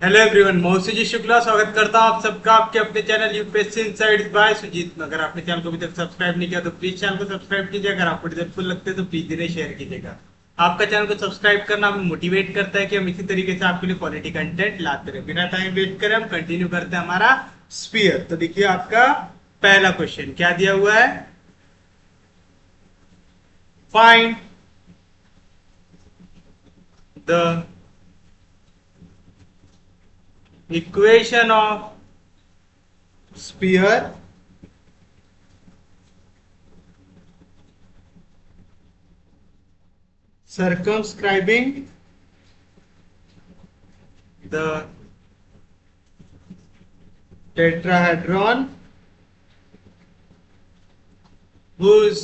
Hello everyone, मैं सुजीत शुक्ला स्वागत करता हूं आप सबका आपके अपने channel UPSC insides by Sujit में। अगर आपने चैनल को अभी तक सब्सक्राइब नहीं किया तो प्लीज चैनल को सब्सक्राइब कीजिए। अगर आपको हेल्पफुल लगते हैं तो प्लीज इन्हें शेयर कीजिएगा। आपका चैनल को सब्सक्राइब करना हमें मोटिवेट करता है कि हम इसी तरीके से आपके लिए क्वालिटी कंटेंट लाते रहे। बिना टाइम वेस्ट करें हम कंटिन्यू करते हैं हमारा स्पीयर। तो देखिए आपका पहला क्वेश्चन क्या दिया हुआ है। Find the equation of sphere circumscribing the tetrahedron whose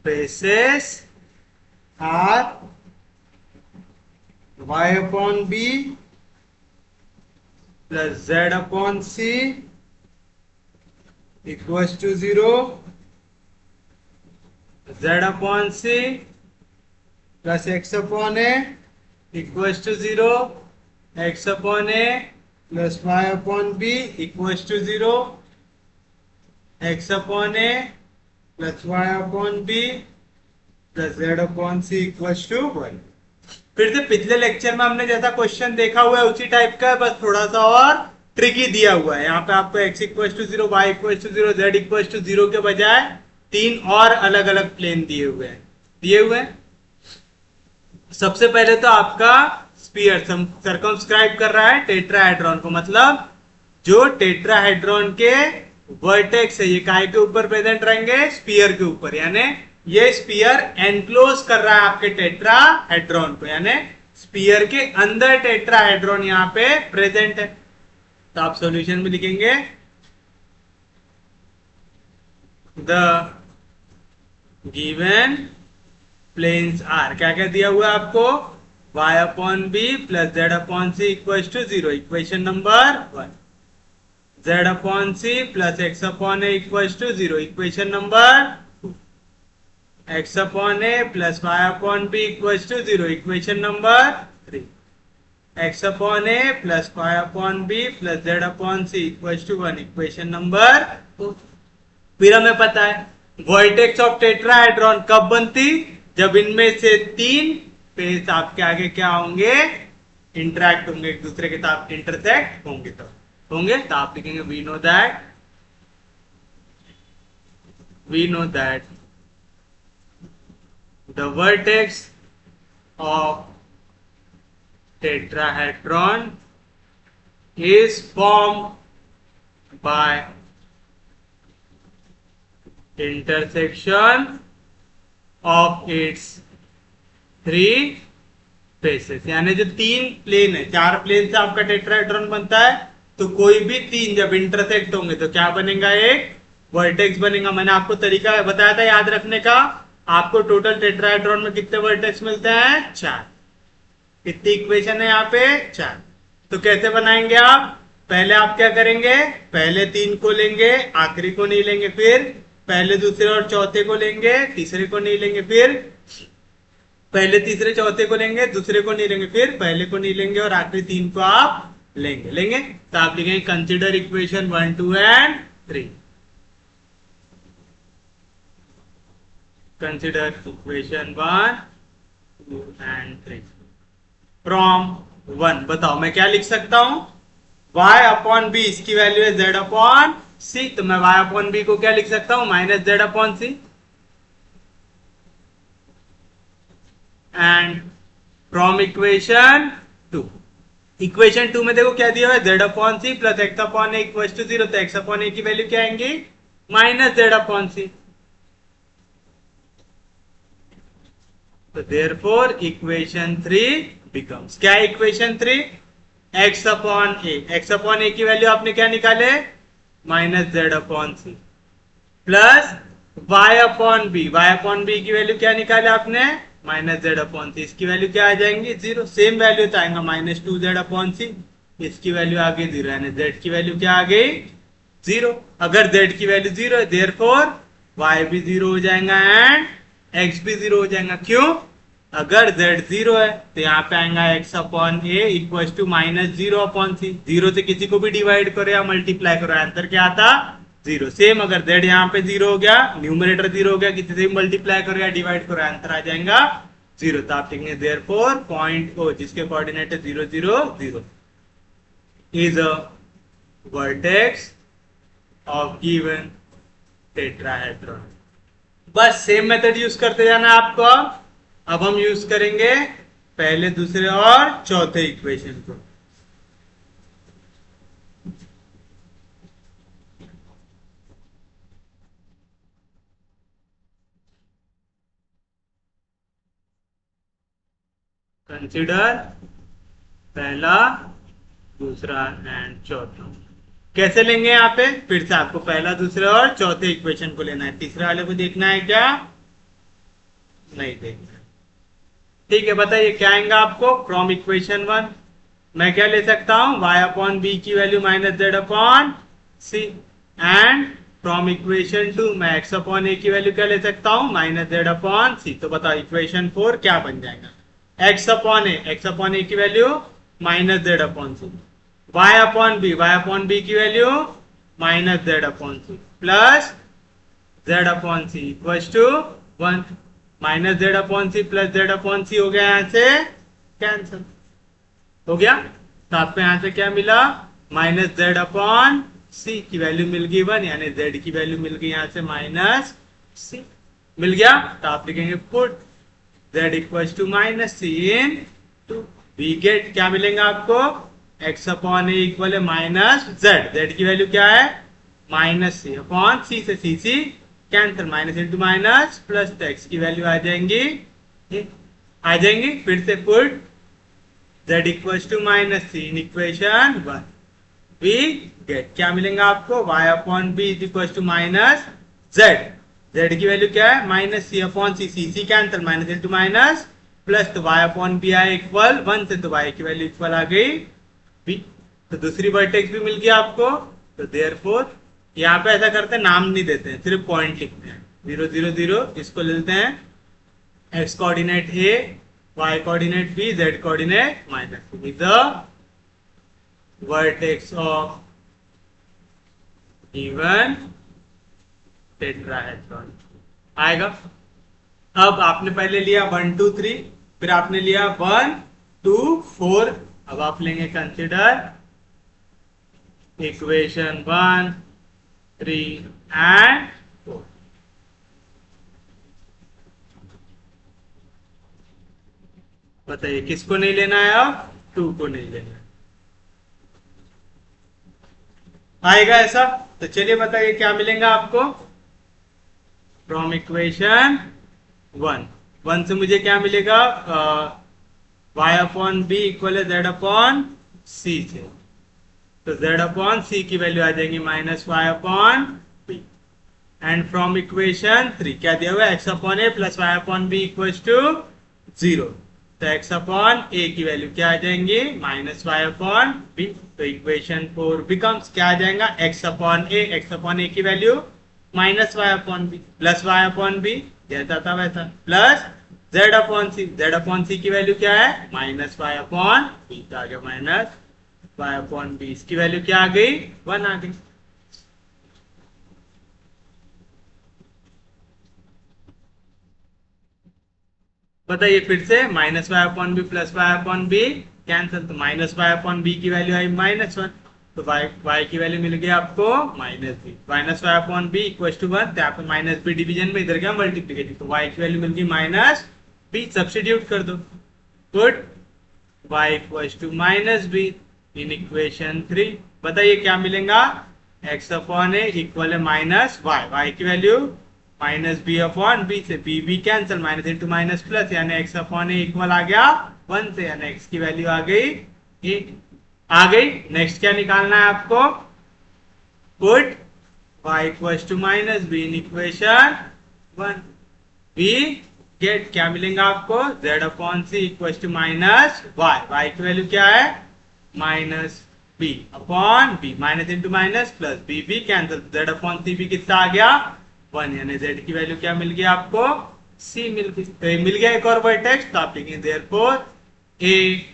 bases are y upon b plus z upon c equals to 0, z upon c plus x upon a equals to 0, x upon a plus y upon b equals to 0, x upon a plus y upon b plus z upon c equals to 1। फिर से पिछले lecture में हमने जैसा question देखा हुआ है उसी टाइप का है, बस थोड़ा सा और ट्रिकी दिया हुआ है। यहाँ पे आपको x equal to 0, y equal to 0, z equal to 0 के बजाय तीन और अलग अलग प्लेन दिए हुए हैं। सबसे पहले तो आपका स्फीयर सर्कमस्क्राइब कर रहा है टेट्राहेड्रॉन को, मतलब जो टेट्राहेड्रॉन के वर्टेक्स है ये काय के ऊपर प्रेजेंट रहेंगे, स्फीयर के ऊपर। यानी ये स्पीयर एनक्लोज कर रहा है आपके टेट्राहेड्रॉन को, यानी स्पीयर के अंदर टेट्राहेड्रॉन यहां पे प्रेजेंट है। तो आप सॉल्यूशन में लिखेंगे द गिवन प्लेन्स आर, क्या क्या दिया हुआ है आपको, y upon B plus Z upon C equal to 0, equation number 1, z upon C plus X upon A equal to 0, equation number x upon a plus y upon b equals to 0, equation number 3, x upon a plus y upon b plus z upon c equals to 1, equation number 2। फिर हमें पता है vertex of tetrahedron कब बनती, जब इनमें से तीन फेस आपके आगे क्या होंगे, इंटरेक्ट होंगे, एक दूसरे के साथ इंटरसेक्ट होंगे। तो आप लिखेंगे we know that the vertex of tetrahedron is formed by intersection of its three faces। यानी जो तीन प्लेन है, चार प्लेन से आपका टेट्राहेड्रॉन बनता है, तो कोई भी तीन जब इंटरसेक्ट होंगे तो क्या बनेगा, एक वर्टेक्स बनेगा। मैंने आपको तरीका बताया था याद रखने का। आपको टोटल टेट्राहेड्रॉन में कितने वर्टेक्स मिलते हैं, 4। कितनी इक्वेशन है यहाँ पे, 4। तो कैसे बनाएंगे आप, पहले आप क्या करेंगे, पहले तीन को लेंगे, आखिरी को नहीं लेंगे, फिर पहले दूसरे और चौथे को लेंगे, तीसरे को नहीं लेंगे, फिर पहले तीसरे चौथे को लेंगे, दूसरे को नहीं लेंगे, फिर पहले को नहीं लेंगे, और आखिरी तीन को आप लेंगे। तो आप लिखेंगे consider equation 1, 2 and 3। Consider equation 1, 2 and 3 from 1। बताओ मैं क्या लिख सकता हूं, y अपॉन बी, इसकी वैल्यू है z अपॉन सी, तो मैं y अपॉन बी को क्या लिख सकता हूं, minus Z upon C. And from equation 2, इक्वेशन 2 में देखो क्या दिया हुआ है, z upon C plus X upon A equal to 0, तो x अपॉन ए की वैल्यू क्या आएंगी, माइनस जेड अपॉन सी। तो therefore equation 3 becomes, क्या इक्वेशन 3, x अपॉन ए की वैल्यू आपने क्या निकाले, minus Z upon C, plus y upon B की वैल्यू क्या निकाले आपने, माइनस जेड अपॉन सी। इसकी वैल्यू क्या आ जाएंगी, 0। सेम वैल्यू तो आएगा माइनस 2 जेड अपॉन सी, इसकी वैल्यू आ गई 0, यानी z की वैल्यू क्या आ गई, 0। अगर z की वैल्यू 0 है, देयरफॉर y भी 0 हो जाएगा एंड x भी 0 हो जाएगा। क्यों, अगर z 0 है तो यहाँ पे आएगा x upon A equal to minus 0 upon C. 0 से किसी को भी डिवाइड करो या मल्टीप्लाई करो, आंसर क्या आता? 0। सेम अगर z यहाँ पे 0 हो गया, न्यूमरेटर 0 हो गया, किसी से भी मल्टीप्लाई करो या डिवाइड करो, आंसर आ जाएगा 0। तो आप लिखेंगे देयरफॉर पॉइंट ओ जिसके कोऑर्डिनेट है 0 0 0 is a vertex of given tetrahedron. बस सेम मेथड यूज करते जाना आपको। अब हम यूज करेंगे पहले, दूसरे और चौथे इक्वेशन को। कंसिडर पहला, दूसरा एंड चौथा। कैसे लेंगे? यहाँ पे फिर से आपको पहला, दूसरा और चौथे इक्वेशन को लेना है। तीसरे वाले को देखना है क्या? नहीं देखना। ठीक है, बताइए क्या आएगा आपको? फ्रॉम इक्वेशन 1 मैं क्या ले सकता हूं? y अपॉन बी की value minus Z upon C. And from equation 2 मैं x अपॉन ए की वैल्यू क्या ले सकता हूं? माइनस जेड अपॉन सी। तो बताओ इक्वेशन 4 क्या बन जाएगा? x अपॉन ए की value minus Z upon C, y upon B की value minus Z upon C plus Z upon C equal to 1। Minus Z upon C plus Z upon C हो गया, यहां से cancel हो गया। तो आपको यहां से क्या मिला? माइनस जेड अपॉन सी की वैल्यू मिल गई 1, यानी जेड की वैल्यू मिल गई यहां से माइनस सी मिल गया। तो आप लिखेंगे put Z equal to minus C in two. We get क्या मिलेगा आपको? एक्स अपॉन ए इक्वल है माइनस जेड। जेड की वैल्यू क्या है? माइनस सी अपॉन सी से C cancel, minus into minus plus, तो एक्स की वैल्यू आ जाएंगी फिर से put z equal to minus C in equation 1। We get क्या मिलेगा आपको? y upon B is equal to minus Z. Z की वैल्यू क्या है? Minus C upon C cancel, minus into minus plus, तो y अपॉन बी आए equal 1 से, तो y की वैल्यू इक्वल आ गई b। तो दूसरी वर्टेक्स भी मिल गया आपको। तो देयरफॉर यहाँ पे ऐसा करते हैं, नाम नहीं देते हैं, सिर्फ पॉइंट लिखते हैं। 0 0 0 इसको लेते हैं x coordinate a, y coordinate b, z coordinate minus with the vertex of given tetrahedron आएगा। अब आपने पहले लिया 1 2 3, फिर आपने लिया 1 2 4। अब आप लेंगे कंसिडर इक्वेशन 1 3 एंड 4। बताइए किसको नहीं लेना है? अब 2 को नहीं लेना है। आएगा ऐसा? तो चलिए बताइए क्या मिलेगा आपको? फ्रॉम इक्वेशन 1 से मुझे क्या मिलेगा? y अपॉन बी इक्वल है जेड अपॉन सी से, तो z अपॉन सी की वैल्यू आ जाएगी minus y upon B. And from equation 3 क्या दिया हुआ है? x upon A plus y upon B equal to 0। तो x अपॉन ए की वैल्यू क्या आ जाएंगी? Minus y upon B. तो इक्वेशन 4 बिकम्स क्या आ जाएगा? x अपॉन ए की value minus y upon B plus y upon B, जैसा था वैसा, प्लस z अपॉन सी की वैल्यू क्या है? Minus y upon B. तो आ गया माइनस y अपॉन बी, इसकी वैल्यू क्या आ गई? 1 आ गई। बताइए फिर से, minus Y upon B plus Y upon B cancel, तो माइनस वाई अपॉन बी की वैल्यू आई -1, तो वाई की वैल्यू मिल गई आपको -b। Minus Y upon B equal to 1, तो यहाँ पे -b डिवीजन में, इधर क्या मल्टीप्लीकेशन, तो वाई की वैल्यू मिल गई -b। सब्स्टिट्यूट कर दो, put y equal to -b in equation 3। बताइए क्या मिलेगा? x अपॉन ए इक्वल है माइनस y की वैल्यू -b अपॉन b से b cancel, minus into minus plus, यानी x अपॉन ए इक्वल आ गया 1 से, यानी x की वैल्यू आ गई 8 आ गई। नेक्स्ट क्या निकालना है आपको? Put y equal to -b in equation 1। b get क्या मिलेगा आपको? z upon C equal to -y की वैल्यू क्या है? -b upon b, minus into minus plus, b cancel, z upon C भी कितना आ गया? 1, यानी z की वैल्यू क्या मिल गई आपको? सी मिल गई, तो ये मिल गया एक और वर्टेक्स, तो आप लिखेंगे therefore A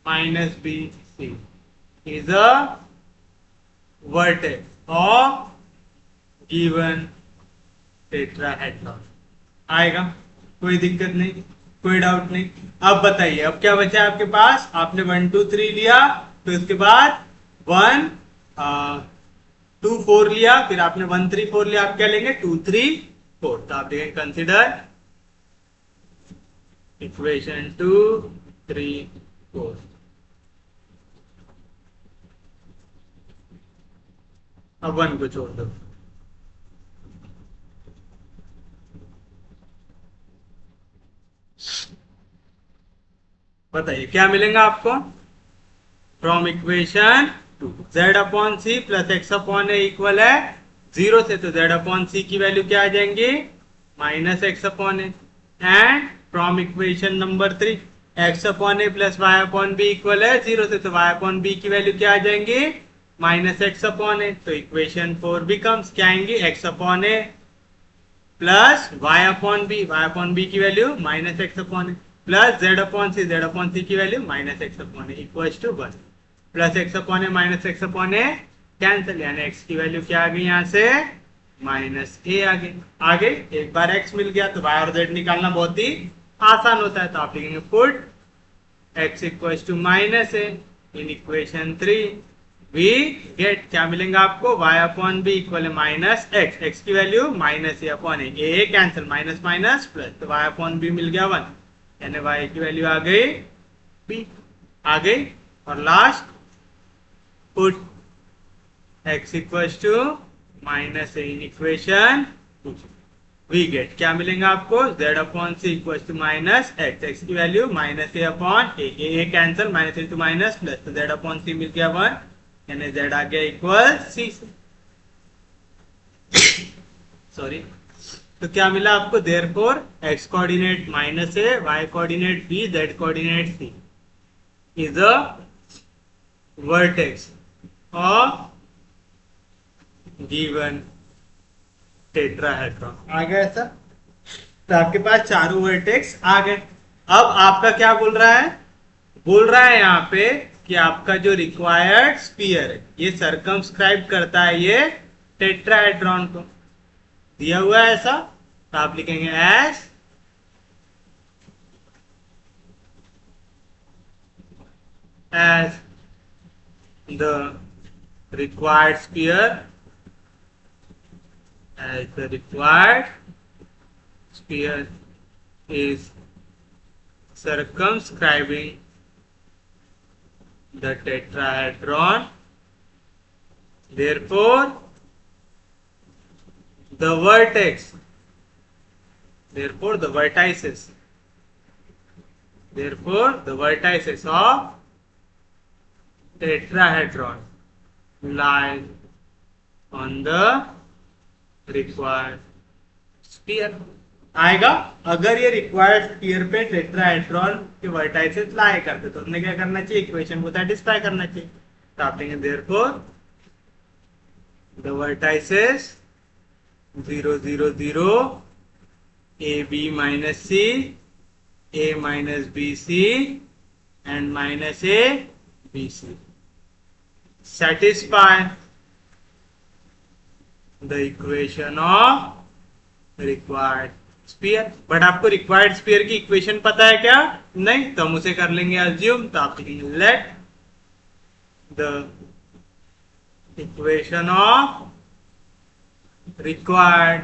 minus B C is a vertex of given tetrahedron. आएगा, कोई दिक्कत नहीं, कोई डाउट नहीं। अब बताइए अब क्या बचा है आपके पास, आपने 1 2 3 लिया, फिर उसके बाद 1 2 4 लिया, फिर आपने 1 3 4 लिया, आप क्या लेंगे 2 3 4, तो आप देखेंगे कंसिडर इक्वेशन 2 3 4। अब 1 को छोड़ दो, बताइए क्या मिलेगा आपको, from equation two Z upon C plus X upon A equal है 0 से, तो जेड अपॉन सी की वैल्यू क्या आ जाएंगी minus X upon A, and from equation number 3 X upon A plus Y upon B equal है 0 से, तो वाई अपॉन बी की वैल्यू क्या आ जाएंगी माइनस एक्स अपॉन ए, तो इक्वेशन 4 बिकम्स क्या आएंगी X upon A plus Y upon B की value minus X upon A plus Z upon C की value minus X upon A equals to 1, plus X upon A minus X upon A cancel, यानी X की value क्या आ गई यहाँ से minus ए आ गई। आगे एक बार एक्स मिल गया तो वाई और जेड निकालना बहुत ही आसान होता है, तो आप लिखेंगे put X equals to minus A in equation 3 we get, क्या मिलेंगे आपको y upon B equal minus X, X की value minus A upon A cancel, minus minus plus, तो y अपॉन बी मिल गया 1, यानी y की वैल्यू आ गई b आ गई। और last put x equals to minus A in equation we get, क्या मिलेंगे आपको z upon C equals to minus X, X की value minus A upon A cancel, minus into minus plus, तो z upon C मिल गया 1, यानी z आ गया equal सी से, सॉरी। तो क्या मिला आपको, therefore x coordinate minus A, y coordinate b, z coordinate c is a vertex of given tetrahedron. आ गया ऐसा, तो आपके पास चारों वर्टेक्स आ गए। अब आपका क्या बोल रहा है, बोल रहा है यहाँ पे कि आपका जो रिक्वायर्ड स्फीयर है ये सर्कमस्क्राइब करता है ये टेट्राहेड्रॉन को, दिया हुआ है ऐसा, तो आप लिखेंगे as the required sphere, as the required sphere is circumscribing the tetrahedron, therefore the vertex, therefore the vertices of tetrahedron lie on the required sphere. आएगा, अगर ये रिक्वायर्ड स्फीयर पे टेट्राहेड्रॉन के वर्टाइसेस लाई करते तो हमने क्या करना चाहिए, इक्वेशन को सेटिस्फाई करना चाहिए, तो आप देंगे therefore the vertices 0 0 0 A B minus C, A minus B C and minus A B C satisfy the equation of required sphere। But आपको रिक्वायर्ड स्फीयर की इक्वेशन पता है क्या, नहीं, तो हम उसे कर लेंगे अज्यूम, तो आप लिखेंगे let the equation of required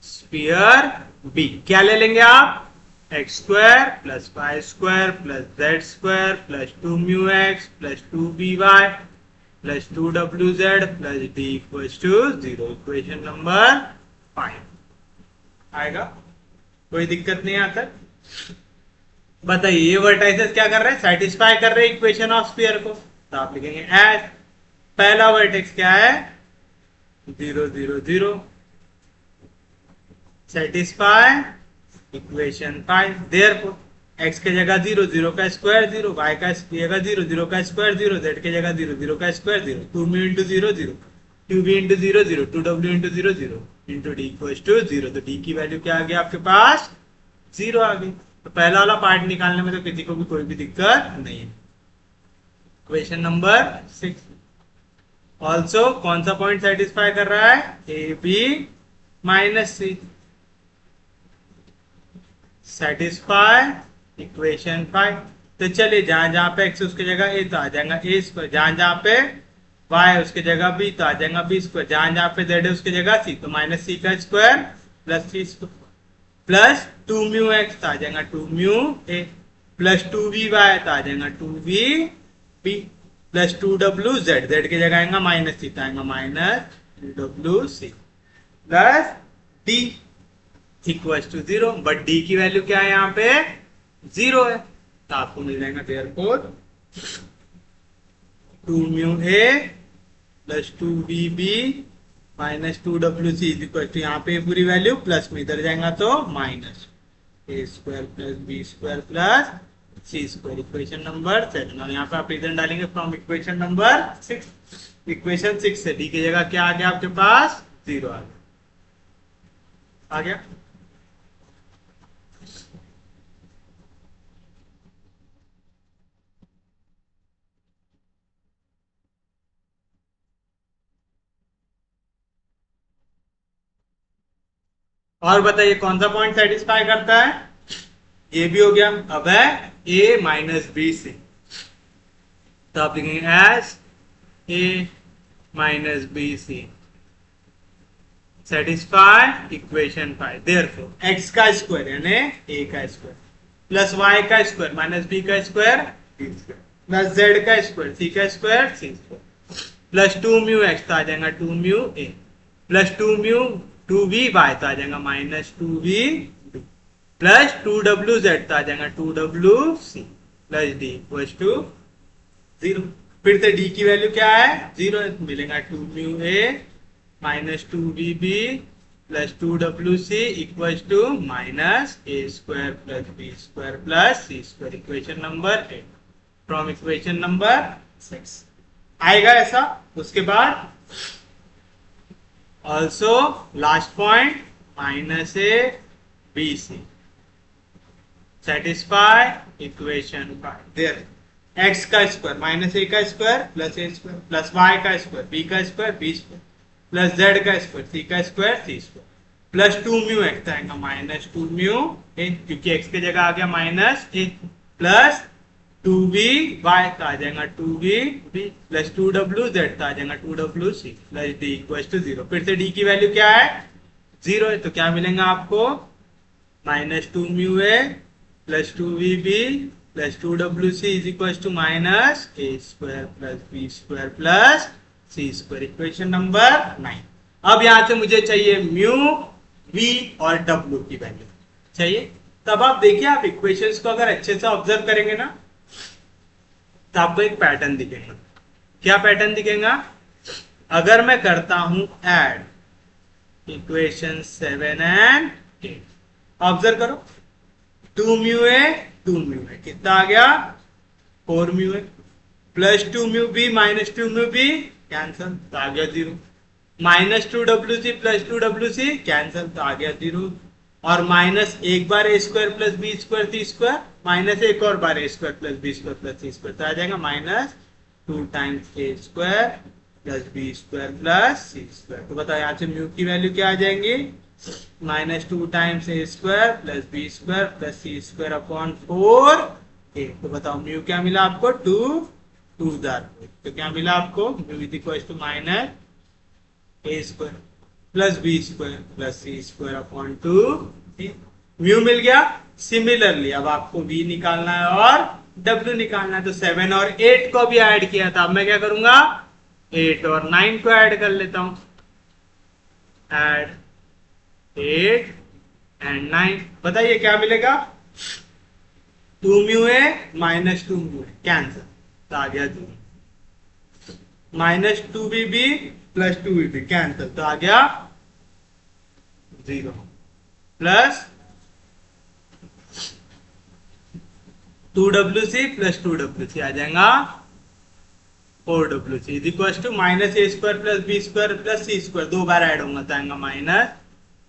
sphere be, क्या ले लेंगे आप, X square plus Y square plus Z square plus 2 mu X plus 2 B Y plus 2 W Z plus D equals to 0, equation number 5 आएगा, कोई दिक्कत नहीं आता। बताइए ये वर्टाइसेस क्या कर रहे हैं, सेटिस्फाई कर रहे हैं इक्वेशन ऑफ स्फीयर को, तो आप लिखेंगे एज पहला वर्टेक्स क्या है 0 0 0 सेटिस्फाई इक्वेशन 5, देयरफॉर x के जगह 0 0 का स्क्वायर 0, y का जगह 0 0 का स्क्वायर 0, z के जगह 0 0 का square 0, 2 mu into 0 0, 2b into 0 0, 2w into 0 0, into D equal to 0। तो डी की वैल्यू क्या आ गई आपके पास? 0 आ गई। तो पहला वाला पार्ट निकालने में तो किसी को भी कोई भी दिक्कत नहीं है। Question number 6। ऑल्सो कौन सा पॉइंट सेटिस्फाई कर रहा है? ए B minus C. Satisfy equation 5। तो चलिए जहां जहां पे x उसकी जगह a तो आ जाएगा a स्क्वायर, जहां जहां पे y उसकी जगह b तो आ जाएगा b स्क्वायर, जहां जहां पे z है उसकी जगह c तो माइनस c का square plus c square plus 2 mu x तो आ जाएगा 2 mu a plus 2 V Y तो आ जाएगा 2 V B plus 2 W Z, Z की जगह आएगा माइनस सी तो आएगा minus 2 W C plus D equal to 0। But D की वैल्यू क्या है यहाँ पे? 0 है। तो आपको मिल जाएगा therefore 2 mu A plus 2 B B minus 2 W C equal to यहाँ पे पूरी वैल्यू प्लस में इधर जाएगा तो minus A square plus B square plus C square. Equation number 7। और यहाँ पे आप रीजन डालेंगे फ्रॉम इक्वेशन नंबर 6। इक्वेशन 6 से डी की जगह क्या आ गया आपके पास? 0 आ गया। और बताइए कौन सा पॉइंट सेटिस्फाई करता है? ये भी हो गया। अब है a माइनस बी सी। तो आप लिखेंगे as a minus B C satisfy equation 5। Therefore x का स्क्वायर यानी a का स्क्वायर प्लस y का स्क्वायर माइनस b का स्क्वायर प्लस z का स्क्वायर c का square c square plus 2 mu x तो आ जाएगा 2 mu a plus 2 mu 2v y तो आ जाएगा माइनस 2v प्लस 2wz तो आ जाएगा 2wc plus d equal to 0। फिर से d की वैल्यू क्या है? 0 है। मिलेगा 2 mu a minus 2vb plus 2wc equal to minus a square plus b square plus c square. Equation number 8 from equation number 6 आएगा ऐसा। उसके बाद also last point minus A B C satisfy equation 5। There X का square minus A का square plus A square plus Y का square B का square B square plus Z का square C का square C square plus 2 mu x आएगा minus 2 mu ए क्योंकि x की जगह आ गया माइनस ए प्लस 2v y तो आ जाएगा 2v b plus 2w z तो आ जाएगा 2w c plus d equal to 0। फिर से d की वैल्यू क्या है? 0 है। तो क्या मिलेगा आपको? Minus 2 mu A plus 2vb plus 2wc is equal to minus a square plus b square plus c square. Equation number 9। अब यहां से मुझे चाहिए म्यू v और w की वैल्यू चाहिए। तब आप देखिए, आप इक्वेशंस को अगर अच्छे से ऑब्जर्व करेंगे ना तो आपको एक पैटर्न दिखेगा। क्या पैटर्न दिखेगा? अगर मैं करता हूं ऐड इक्वेशन 7 एंड 8, ऑब्जर्व करो 2 म्यू ए 2 म्यू ए कितना आ गया? 4 mu A plus 2 mu B minus 2 mu B cancel तो आ गया 0 minus 2wc plus 2wc cancel तो आ गया 0 और माइनस एक बार A square plus B square C square minus एक और बार A square plus B square plus C square तो आ जाएगा minus 2 times A square plus B square plus C square. तो बताओ यहाँ से म्यू की वैल्यू क्या आ जाएंगी? Minus 2 times A square plus B square plus C square upon 4 A. तो बताओ म्यू क्या मिला आपको? 2 तो क्या मिला आपको? Mu is equal to minus A square plus B square plus C square upon 2। Mu मिल गया। सिमिलरली अब आपको v निकालना है और w निकालना है। तो 7 और 8 को भी ऐड किया था। अब मैं क्या करूंगा? 8 और 9 को ऐड कर लेता हूं। ऐड 8 एंड 9 बताइए क्या मिलेगा? 2 म्यू ए माइनस 2 म्यू ए कैंसल तो आ गया 0 minus 2vb plus 2vb cancel तो आ गया 0 प्लस 2wc प्लस 2wc आ जाएगा 4wc is equal to minus A square plus B square plus C square, 2 बार ऐड होगा तो आएगा minus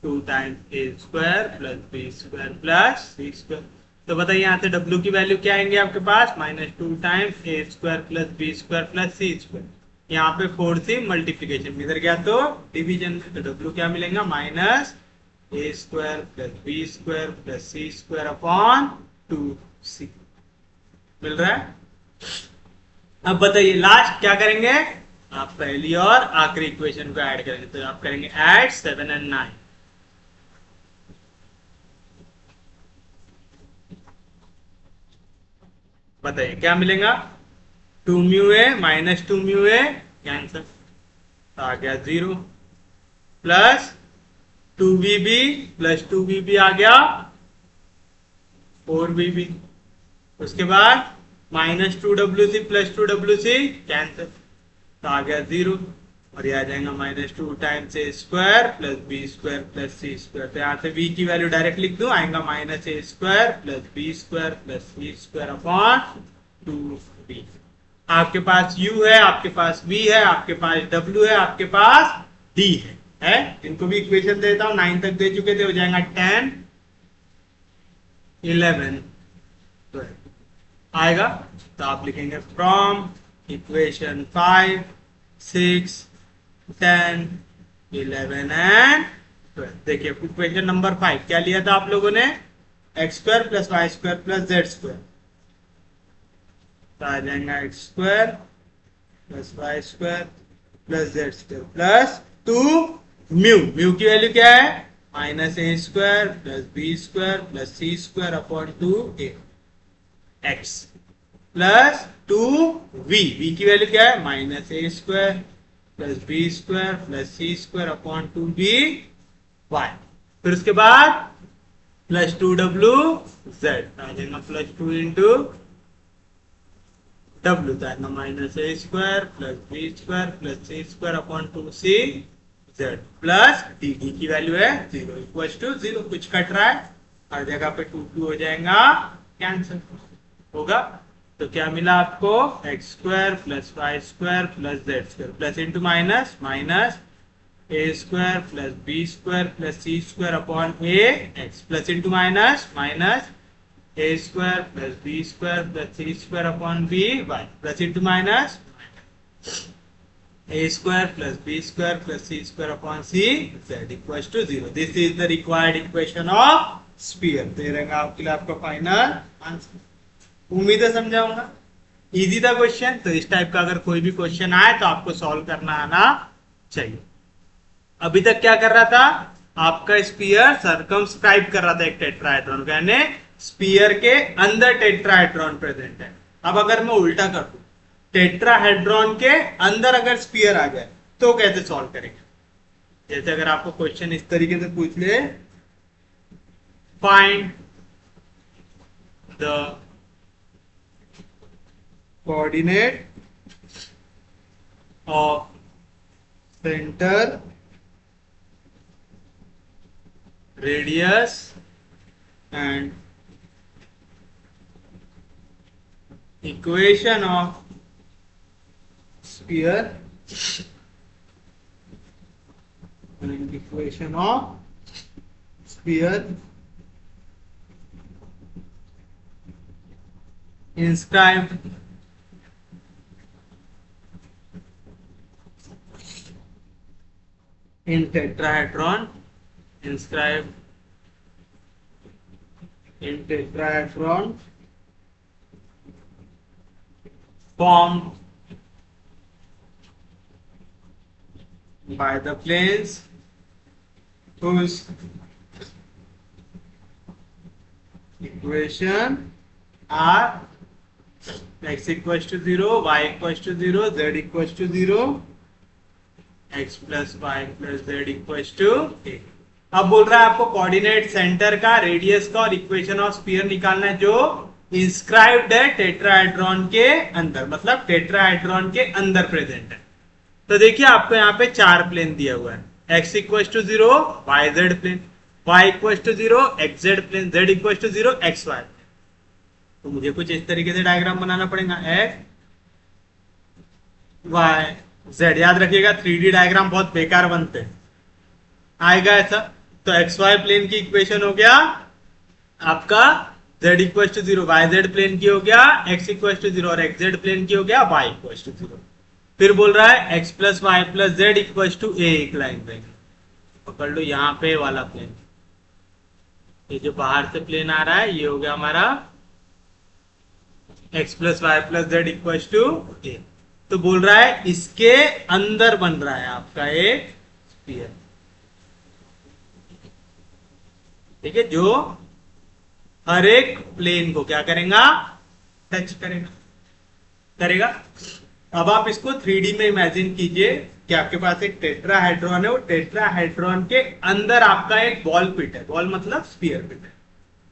2 times A square plus B square plus C square. तो बताइए यहाँ से w की वैल्यू क्या आएंगे आपके पास, minus 2 times A square plus B square plus C square. यहाँ पे 4 से मल्टीप्लीकेशन, इधर गया तो डिवीजन में, तो w क्या मिलेगा, minus A square plus B square plus C square upon 2c मिल रहा है। अब बताइए लास्ट क्या करेंगे, आप पहली और आखिरी इक्वेशन को ऐड करेंगे, तो आप करेंगे ऐड 7 और 9। बताइए क्या मिलेगा, 2 म्यू ए माइनस 2 म्यू ए कैंसर, तो आ गया 0 प्लस 2bb प्लस 2bb आ गया 4bb, उसके बाद minus 2wc plus 2wc cancer, तो आ गया 0 और ये आ जाएगा minus 2 times A square plus B square plus C square. तो यहाँ से v की वैल्यू डायरेक्ट लिख दूं, आएगा minus A square plus B square plus C square upon 2b। आपके पास u है, आपके पास v है, आपके पास w है, आपके पास d है? इनको भी इक्वेशन देता हूं, 9 तक दे चुके थे, हो जाएगा 10 11 12 आएगा। तो आप लिखेंगे फ्रॉम इक्वेशन 5 6 10 11 एंड 12। देखिए इक्वेशन नंबर 5 क्या लिया था आप लोगों ने, X square plus Y square plus Z square, तो आ जाएगा X square plus Y square plus Z square plus 2 mu, mu की वैल्यू क्या है, minus A square plus B square plus C square upon 2a X plus 2v, v की value क्या है, minus A square plus B square plus C square upon 2b Y, फिर उसके बाद plus 2w z आ जाएगा plus 2 into w, तो आएगा minus A square plus B square plus C square upon 2c z plus D की value है 0 equal to 0, कुछ cut रहा है हर जगह पे 2 हो जाएगा, कैंसिल होगा। तो क्या मिला आपको, X square plus Y square plus Z square plus into minus minus A square plus B square plus C square upon A X plus into minus minus A square plus B square plus C square upon B Y plus into minus a square plus b square plus c square upon c z equals to 0. This is the required equation of sphere. दे रहेगा आपके लिए आपका final answer. उम्मीद है समझाऊंगा, easy था question. तो इस टाइप का अगर कोई भी क्वेश्चन आए तो आपको सॉल्व करना आना चाहिए। अभी तक क्या कर रहा था, आपका स्पीयर सर्कमस्क्राइब कर रहा था एक टेट्राहेड्रॉन, यानी स्पीयर के अंदर टेट्राहेड्रॉन प्रेजेंट है। अब अगर मैं उल्टा कर दूं, टेट्राहेड्रॉन के अंदर अगर स्पीयर आ जाए तो कैसे सॉल्व करेंगे। जैसे अगर आपको क्वेश्चन इस तरीके से पूछ ले, find the coordinate of centre radius and equation of sphere and equation of sphere inscribed in tetrahedron, inscribed in tetrahedron formed by the planes whose equation are x equals to 0, y equals to 0, z equals to 0, x plus y plus z equals to a। अब बोल रहा है आपको coordinate centre का, radius का और equation of sphere निकालना है जो इंस्क्राइब्ड है टेट्राहेड्रॉन के अंदर, मतलब टेट्राहेड्रॉन के अंदर प्रेजेंट है। तो देखिए आपको यहाँ पे 4 प्लेन दिया हुआ है, x equal to 0 Y Z plane, y equal to 0 X Z plane, z equal to 0 X Y. तो मुझे कुछ इस तरीके से डायग्राम बनाना पड़ेगा, x वाई जेड। याद रखिएगा 3D डायग्राम बहुत बेकार बनते हैं, आएगा ऐसा। तो एक्स वाई प्लेन की इक्वेशन हो गया आपका z equal to zero, Y Z plane की हो गया x इक्वल टू जीरो, और एक्स जेड प्लेन की हो गया y इक्वल टू जीरो। फिर बोल रहा है x plus Y plus Z equal to A, एक लाइन पे पकड़ लो यहाँ पे वाला प्लेन, ये जो बाहर से प्लेन आ रहा है ये हो गया हमारा x plus Y plus Z equal to A. तो बोल रहा है इसके अंदर बन रहा है आपका एक स्फीयर, ठीक है, जो हर एक प्लेन को क्या करेगा, टच करेगा, करेगा। अब आप इसको 3D में इमेजिन कीजिए कि आपके पास एक टेट्राहेड्रॉन है, वो टेट्राहेड्रॉन के अंदर आपका एक बॉल पिट है, बॉल मतलब स्फीयर पिट है।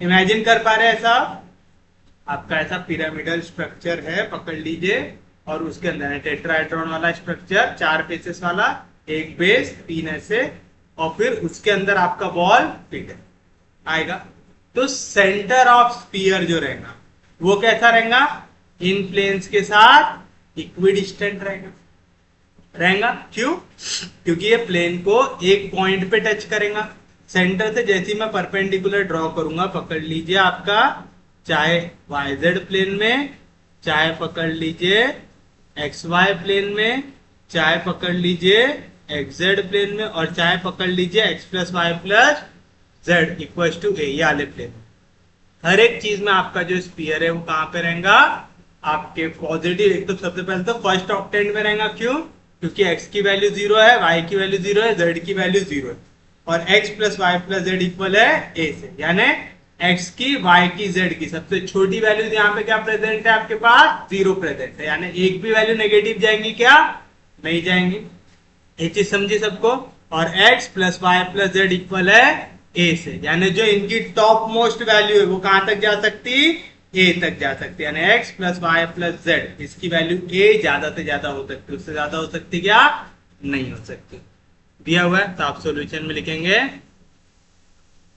इमेजिन कर पा रहे हैं ऐसा, आपका ऐसा पिरामिडल स्ट्रक्चर है, पकड़ लीजिए, और उसके अंदर है टेट्राहेड्रॉन वाला स्ट्रक्चर, 4 फेसेस वाला, एक बेस, 3 ऐसे, और फिर उसके अंदर आपका बॉल पिट है आएगा। तो सेंटर ऑफ स्फीयर जो रहेगा वो कैसा रहेगा, इन प्लेन्स के साथ इक्विडिस्टेंट रहेगा। क्यों? क्योंकि ये प्लेन को एक पॉइंट पे टच करेगा सेंटर से। जैसे ही मैं परपेंडिकुलर ड्रॉ करूंगा, पकड़ लीजिए आपका, चाहे वाई जेड प्लेन में, चाहे पकड़ लीजिए एक्स वाई प्लेन में, चाहे पकड़ लीजिए एक्स जेड प्लेन में, और चाहे पकड़ लीजिए X plus Y plus Z equal to A, ये वाले प्लेन, हर एक चीज में आपका जो स्फीयर है वो कहां पे रहेगा, आपके पॉजिटिव, एक तो सबसे पहले तो फर्स्ट ऑक्टेंट में रहेगा। क्यों? क्योंकि x की वैल्यू 0 है, y की वैल्यू 0 है, z की वैल्यू 0 है, और x plus Y plus Z equal है a से, यानी x की, y की, z की सबसे छोटी वैल्यू यहाँ पे क्या प्रेजेंट है आपके पास, 0 प्रेजेंट है, यानी एक भी वैल्यू नेगेटिव जाएंगी क्या, नहीं जाएंगी। ये चीज समझिए सबको। और x plus Y plus Z equal है a से, यानी जो इनकी टॉप मोस्ट वैल्यू है वो कहां तक जा सकती, a तक जा सकती है, यानी x plus Y plus Z, इसकी वैल्यू a ज्यादा से ज्यादा हो सकती है, उससे ज्यादा हो सकती क्या, नहीं हो सकती। दिया हुआ है तो आप सॉल्यूशन में लिखेंगे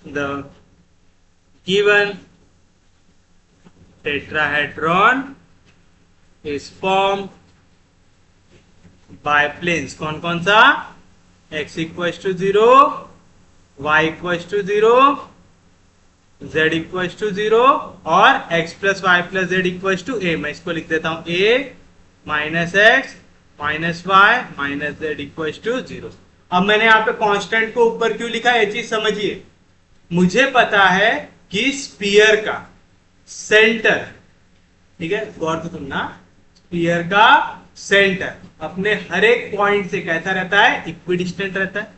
the given tetrahedron is form by planes, कौन कौन सा, x equal to 0, y equal to 0, z equal to 0, और x plus Y plus Z equal to a। मैं इसको लिख देता हूं a minus X minus Y minus Z equal to 0। अब मैंने यहाँ पे कांस्टेंट को ऊपर क्यों लिखा, ये चीज समझिए। मुझे पता है कि स्फीयर का सेंटर, ठीक है, गौर से सुनना, स्फीयर का सेंटर अपने हर एक पॉइंट से कैसा रहता है, इक्विडिस्टेंट रहता है।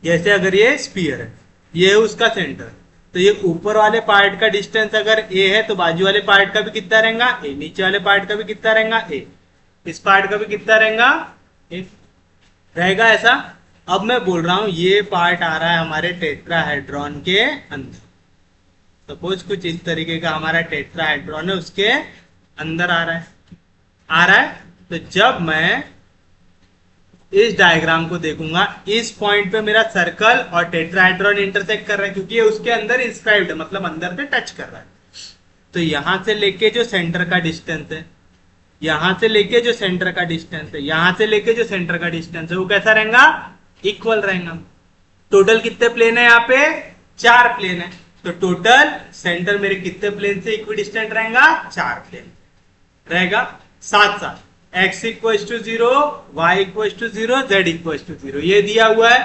जैसे अगर ये स्फीयर है, ये है उसका सेंटर, तो ये ऊपर वाले पार्ट का डिस्टेंस अगर a है तो बाजू वाले पार्ट का भी कितना रहेगा, a, नीचे वाले पार्ट का भी कितना रहेगा, a, इस पार्ट का भी कितना रहेगा, a रहेगा ऐसा। अब मैं बोल रहा हूं ये पार्ट आ रहा है हमारे टेट्राहेड्रॉन के अंदर, सपोज कुछ इस तरीके का हमारा टेट्राहेड्रॉन है, उसके अंदर आ रहा है। तो जब मैं इस डायग्राम को देखूंगा, इस पॉइंट पे मेरा सर्कल और टेट्राहेड्रॉन इंटरसेक्ट कर रहा है, क्योंकि ये उसके अंदर इंस्क्राइब्ड है, मतलब अंदर पे टच कर रहा है। तो यहां से लेके जो सेंटर का डिस्टेंस है, यहां से लेके जो सेंटर का डिस्टेंस है, यहां से लेके जो सेंटर का डिस्टेंस है, वो कैसा रहेगा, इक्वल रहेगा। टोटल कितने प्लेन है यहाँ पे, 4 प्लेन है, तो टोटल सेंटर मेरे कितने प्लेन से इक्विडिस्टेंट रहेगा, 4 प्लेन रहेगा। साथ साथ x equal to 0, y equal to 0, z equal to 0 ये दिया हुआ है,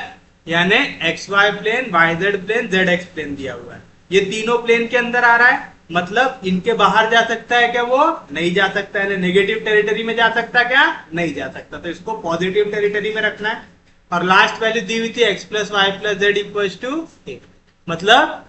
यानी X Y plane, Y Z plane, Z X plane दिया हुआ है। ये तीनों प्लेन के अंदर आ रहा है, मतलब इनके बाहर जा सकता है क्या, वो नहीं जा सकता है। नेगेटिव टेरिटरी में जा सकता है क्या, नहीं जा सकता, तो इसको पॉजिटिव टेरिटरी में रखना है। और लास्ट वैल्यू दी हुई थी X plus Y plus Z equal to A, मतलब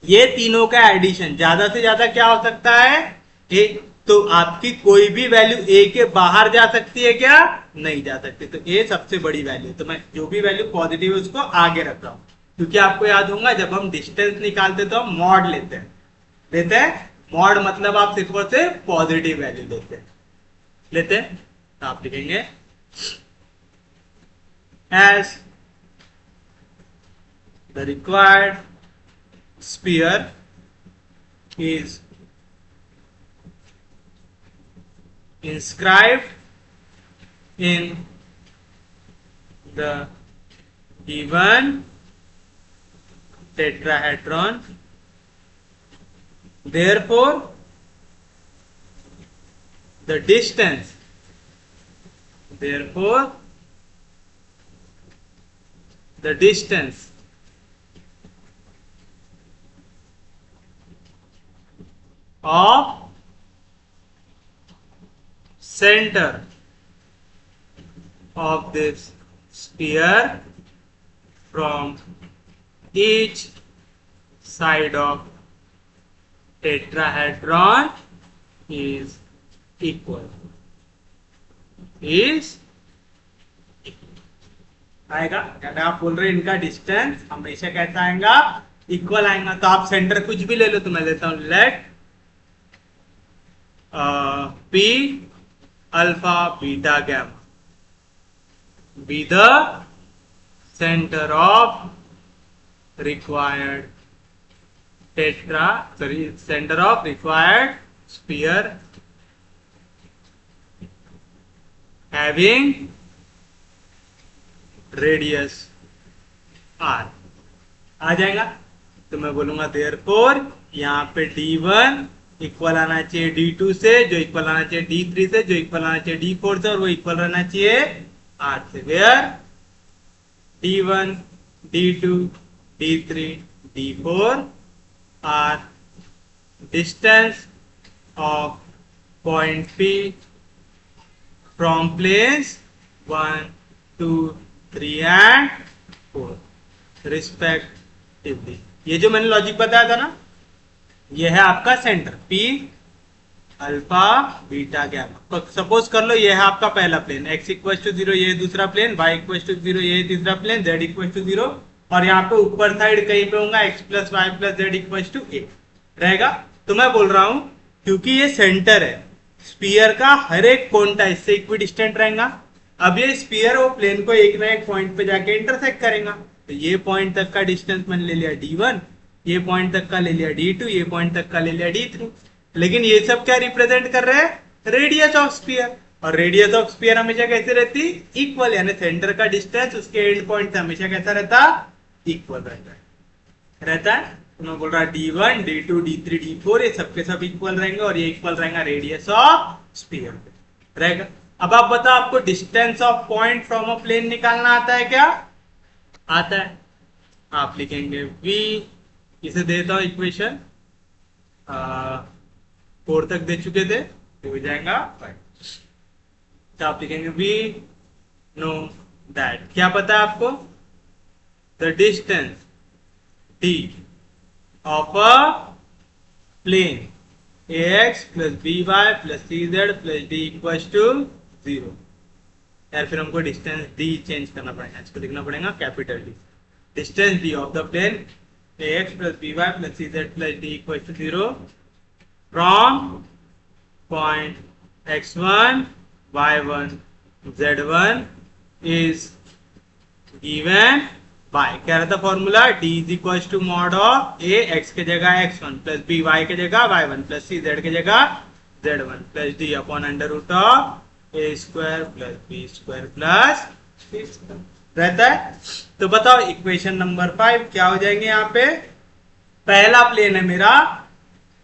ये तीनों का एडिशन ज्यादा से ज्यादा क्या हो सकता है, ए। तो आपकी कोई भी वैल्यू ए के बाहर जा सकती है क्या, नहीं जा सकती, तो ए सबसे बड़ी वैल्यू। तो मैं जो भी वैल्यू पॉजिटिव है उसको आगे रख रहा हूं, क्योंकि आपको याद होगा जब हम डिस्टेंस निकालते तो हम मॉड लेते हैं मॉड, मतलब आप सिर्फ और सिर्फ पॉजिटिव वैल्यू लेते हैं। तो आप लिखेंगे as the required sphere is inscribed in the given tetrahedron. Therefore, the distance of center of this sphere from each side of tetrahedron is equal. आएगा, कहते आप बोल रहे इनका डिस्टेंस हमेशा कैसा आएगा, इक्वल आएगा। तो आप सेंटर कुछ भी ले लो, तो मैं लेता हूं let P alpha beta gamma be the centre of required centre of required sphere having radius R. आ जाएगा, तो मैं बोलूंगा देयरफॉर यहाँ पे D1 इक्वल आना चाहिए D2 से, जो इक्वल आना चाहिए D3 से, जो इक्वल आना चाहिए D4 से, और वो इक्वल रहना चाहिए R से। Where D1 D2 D3 D4 are distance of point P from planes 1 2 3 and 4 respectively. ये जो मैंने लॉजिक बताया था ना, ये है आपका centre P alpha beta gamma. Suppose कर लो ये है आपका पहला प्लेन, x इक्वल टू 0 ये दूसरा प्लेन, y इक्वल टू 0 ये तीसरा प्लेन, z इक्वल टू 0, और यहाँ पे ऊपर साइड कहीं पे होगा x plus Y plus Z equal to A रहेगा। तो मैं बोल रहा हूं क्योंकि ये सेंटर है स्पीयर का, हर एक कोण इससे इक्वी डिस्टेंट रहेगा। अब ये स्पीयर वो प्लेन को एक ना एक पॉइंट पे जाके इंटरसेक्ट करेगा, तो ये पॉइंट तक का डिस्टेंस मैंने ले लिया D1, ये पॉइंट तक का ले लिया D2, ये पॉइंट तक का ले लिया D3। लेकिन ये सब क्या रिप्रेजेंट कर रहे हैं, रेडियस ऑफ स्पीयर, और रेडियस ऑफ स्पीयर हमेशा कैसे रहती, इक्वल, यानी सेंटर का डिस्टेंस उसके एंड पॉइंट से हमेशा कैसा रहता, इक्वल रहता है। तो मैं बोल रहा D1 D2 D3 D4 ये सबके सब इक्वल रहेंगे, और ये इक्वल रहेगा रेडियस ऑफ स्पीयर रहेगा। अब आप बताओ आपको distance of point from a plane निकालना आता है क्या, आता है। आप लिखेंगे v, इसे देता हूं इक्वेशन 4 तक दे चुके थे, तो हो जाएगा 5। तो आप लिखेंगे v नो दैट, क्या पता है आपको, the distance d of a plane ax plus by plus cz plus d equal to 0। यार फिर हमको डिस्टेंस d चेंज करना पड़ेगा, इसको लिखना पड़ेगा capital D। Distance d of the plane ax plus by plus cz plus d equal to 0 from point x1 y1 z1 is given by, क्या रहता formula, d is equal to mod of a x के जगह x1 plus b y के जगह y1 plus c z के जगह z1 plus d upon under root of a square plus b square plus c square रहता है। तो बताओ इक्वेशन नंबर 5 क्या हो जाएंगे, यहाँ पे पहला प्लेन है मेरा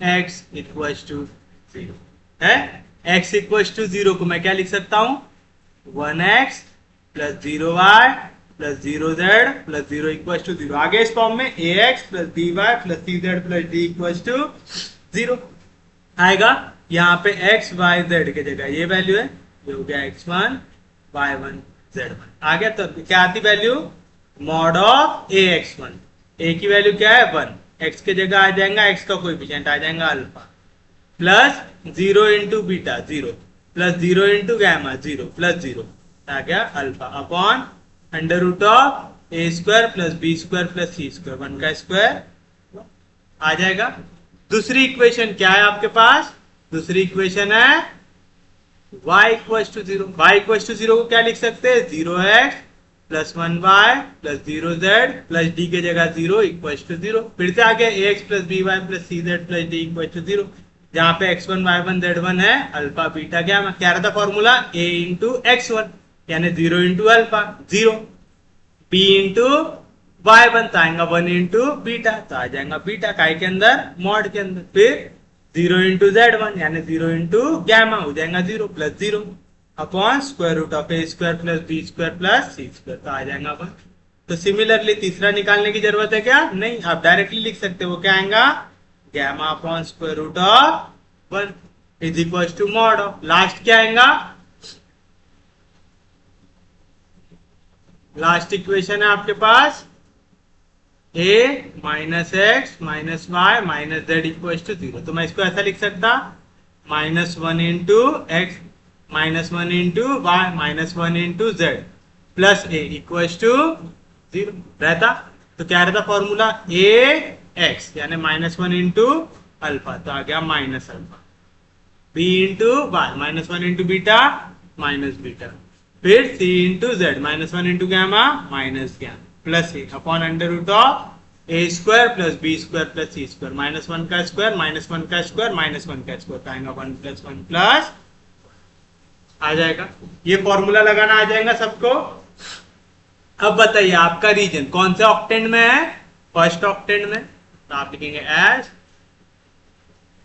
x इक्वल टू 0 है, x इक्वल टू 0 को मैं क्या लिख सकता हूँ, 1x plus 0y plus 0z plus 0 equal to 0। आगे इस फॉर्म में ax plus by plus cz plus d equal to 0 आएगा। यहाँ पे x y z के जगह ये वैल्यू है, ये हो गया x1 y1 z1 आ गया। तो क्या आती value, mod of ax1, a की वैल्यू क्या है 1, x के जगह आ जाएगा x का कोएफिशिएंट आ जाएगा alpha, plus 0 into beta 0 plus 0 into gamma 0 plus 0 आ गया alpha upon under root of A square plus B square plus C square, 1 का स्क्वायर आ जाएगा। दूसरी इक्वेशन क्या है आपके पास, दूसरी इक्वेशन है y equal to 0। y equal to 0 को क्या लिख सकते हैं, 0x plus 1y plus 0z plus d के जगह 0 इक्वल टू 0। फिर से आगे ax plus by plus cz plus d equal to 0, जहां पे x1 y1 z1 है अल्फा बीटा क्या रहता फॉर्मूला, a इंटू x1, यानी 0 into alpha 0, b into Y बनता आएगा 1 इंटू बीटा, तो आ जाएगा बीटा काय के अंदर, मॉड के अंदर। फिर 0 इंटू Z1 यानी 0 इंटू गैमा हो जाएगा 0 plus 0 upon square root of A square plus B square plus C square, तो आ जाएगा 1। तो सिमिलरली तीसरा निकालने की जरूरत है क्या? नहीं, आप डायरेक्टली लिख सकते हो। क्या आएगा? Gamma upon square root of 1 is equal to mod of, last क्या आएगा? लास्ट इक्वेशन है आपके पास a minus X minus Y minus Z equal to 0। तो मैं इसको ऐसा लिख सकता, -1 into X minus 1 into Y minus 1 into Z plus A equal to 0 रहता। तो क्या रहता फॉर्मूला? a एक्स यानी -1 इंटू अल्फा, तो आ गया minus alpha, b into Y minus 1 into beta minus beta, फिर c into Z -1 into gamma minus gamma plus A upon under root of A square plus B square plus C square, -1 का square -1 का square -1 का square, आएगा 1 plus 1 plus आ जाएगा। ये formula लगाना आ जाएगा सबको। अब बताइए आपका रीजन कौन से ऑक्टेंट में है? फर्स्ट ऑक्टेंट में, तो आप लिखेंगे as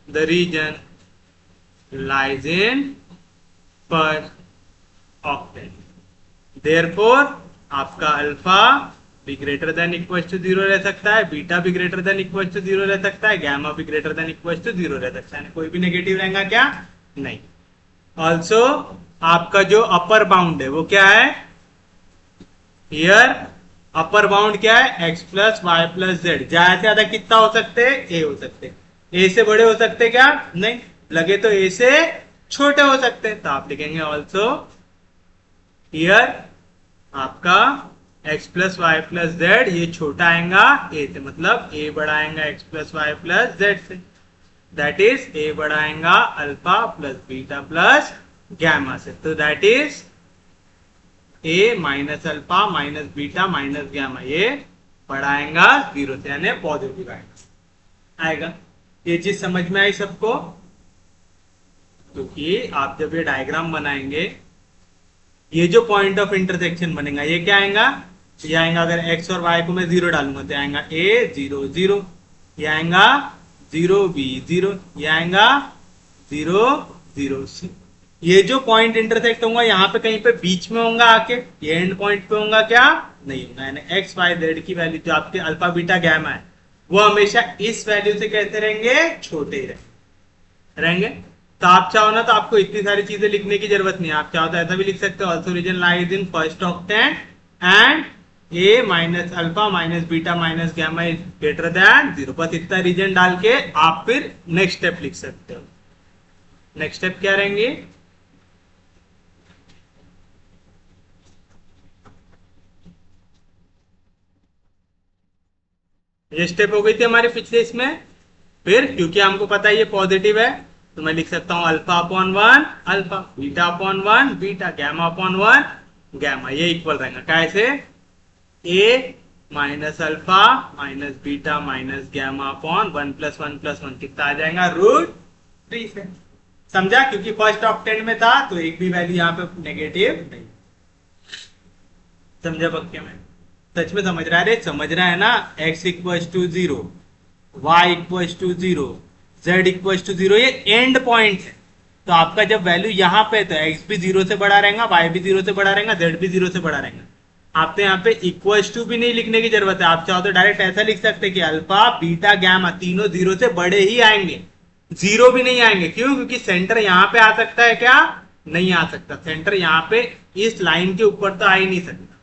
the region lies in first octant, therefore आपका अल्फा भी ग्रेटर देन इक्वल टू 0 रह सकता है, बीटा भी ग्रेटर देन इक्वल टू 0 रह सकता है, गैमा भी ग्रेटर देन इक्वल टू 0 रह सकता है। कोई भी नेगेटिव रहेगा क्या? नहीं। ऑल्सो आपका जो अपर बाउंड है वो क्या है? हियर अपर बाउंड क्या है? x plus Y plus Z, ज्यादा से ज्यादा कितना हो सकते हैं? a हो सकते हैं। a से बड़े हो सकते हैं क्या? नहीं, लगे तो a से छोटे हो सकते हैं, तो आप लिखेंगे ऑल्सो हियर आपका x plus Y plus Z ये छोटा आएगा a से, मतलब a बड़ा आएगा x plus Y plus Z से, दैट इज a बड़ा आएगा alpha plus beta plus gamma से, तो that is a minus alpha minus beta minus gamma, ये बड़ा आएगा 0 से यानी पॉजिटिव आएगा। ये चीज समझ में आई सबको? क्योंकि आप जब ये डायग्राम बनाएंगे, ये जो पॉइंट ऑफ इंटरसेक्शन बनेगा ये क्या आएगा? ये आएगा, अगर x और y को मैं 0 डालूंगा तो आएगा a 0 0, ये आएगा 0 b 0, ये आएगा 0 0 c। ये जो पॉइंट इंटरसेक्ट होगा यहाँ पे कहीं पे बीच में होगा आके, ये एंड पॉइंट पे होगा क्या? नहीं होगा, यानी x y z की वैल्यू जो आपके अल्फा बीटा गैमा है वो हमेशा इस वैल्यू से कहते रहेंगे छोटे ही रहेंगे। तो आप चाहो ना तो आपको इतनी सारी चीजें लिखने की जरूरत नहीं है, आप चाहो तो ऐसा भी लिख सकते हो, also region lies in first octant and a minus alpha minus beta minus gamma is greater than 0। बस इतना रीजन डाल के आप फिर नेक्स्ट स्टेप लिख सकते हो। नेक्स्ट स्टेप क्या रहेंगे? ये स्टेप हो गई थी हमारी पिछले इसमें। फिर क्योंकि हमको पता है ये पॉजिटिव है तो मैं लिख सकता हूं alpha upon 1 alpha, beta upon 1 beta, gamma upon 1 gamma, ये इक्वल रहेगा कैसे? a minus alpha minus beta minus gamma upon 1 plus 1 plus 1 कितना आ जाएगा? √3 से। समझा? क्योंकि फर्स्ट ऑक्टेंट में था तो एक भी वैल्यू यहाँ पे नेगेटिव नहीं। समझा पक्के में? सच में समझ रहा है? समझ रहा है ना? x equal to 0, y equal to 0, z equal to 0, ये एंड पॉइंट है। तो आपका जब वैल्यू यहाँ पे तो x भी 0 से बड़ा रहेगा, y भी 0 से बड़ा रहेगा, z भी 0 से बड़ा रहेगा। आपने यहाँ पे इक्वल टू भी नहीं लिखने की जरूरत है, आप चाहो तो डायरेक्ट ऐसा लिख सकते हैं कि अल्फा बीटा गैमा तीनों 0 से बड़े ही आएंगे, 0 भी नहीं आएंगे। क्यों? क्योंकि सेंटर यहाँ पे आ सकता है क्या? नहीं आ सकता। सेंटर यहाँ पे इस लाइन के ऊपर तो आ ही नहीं सकता,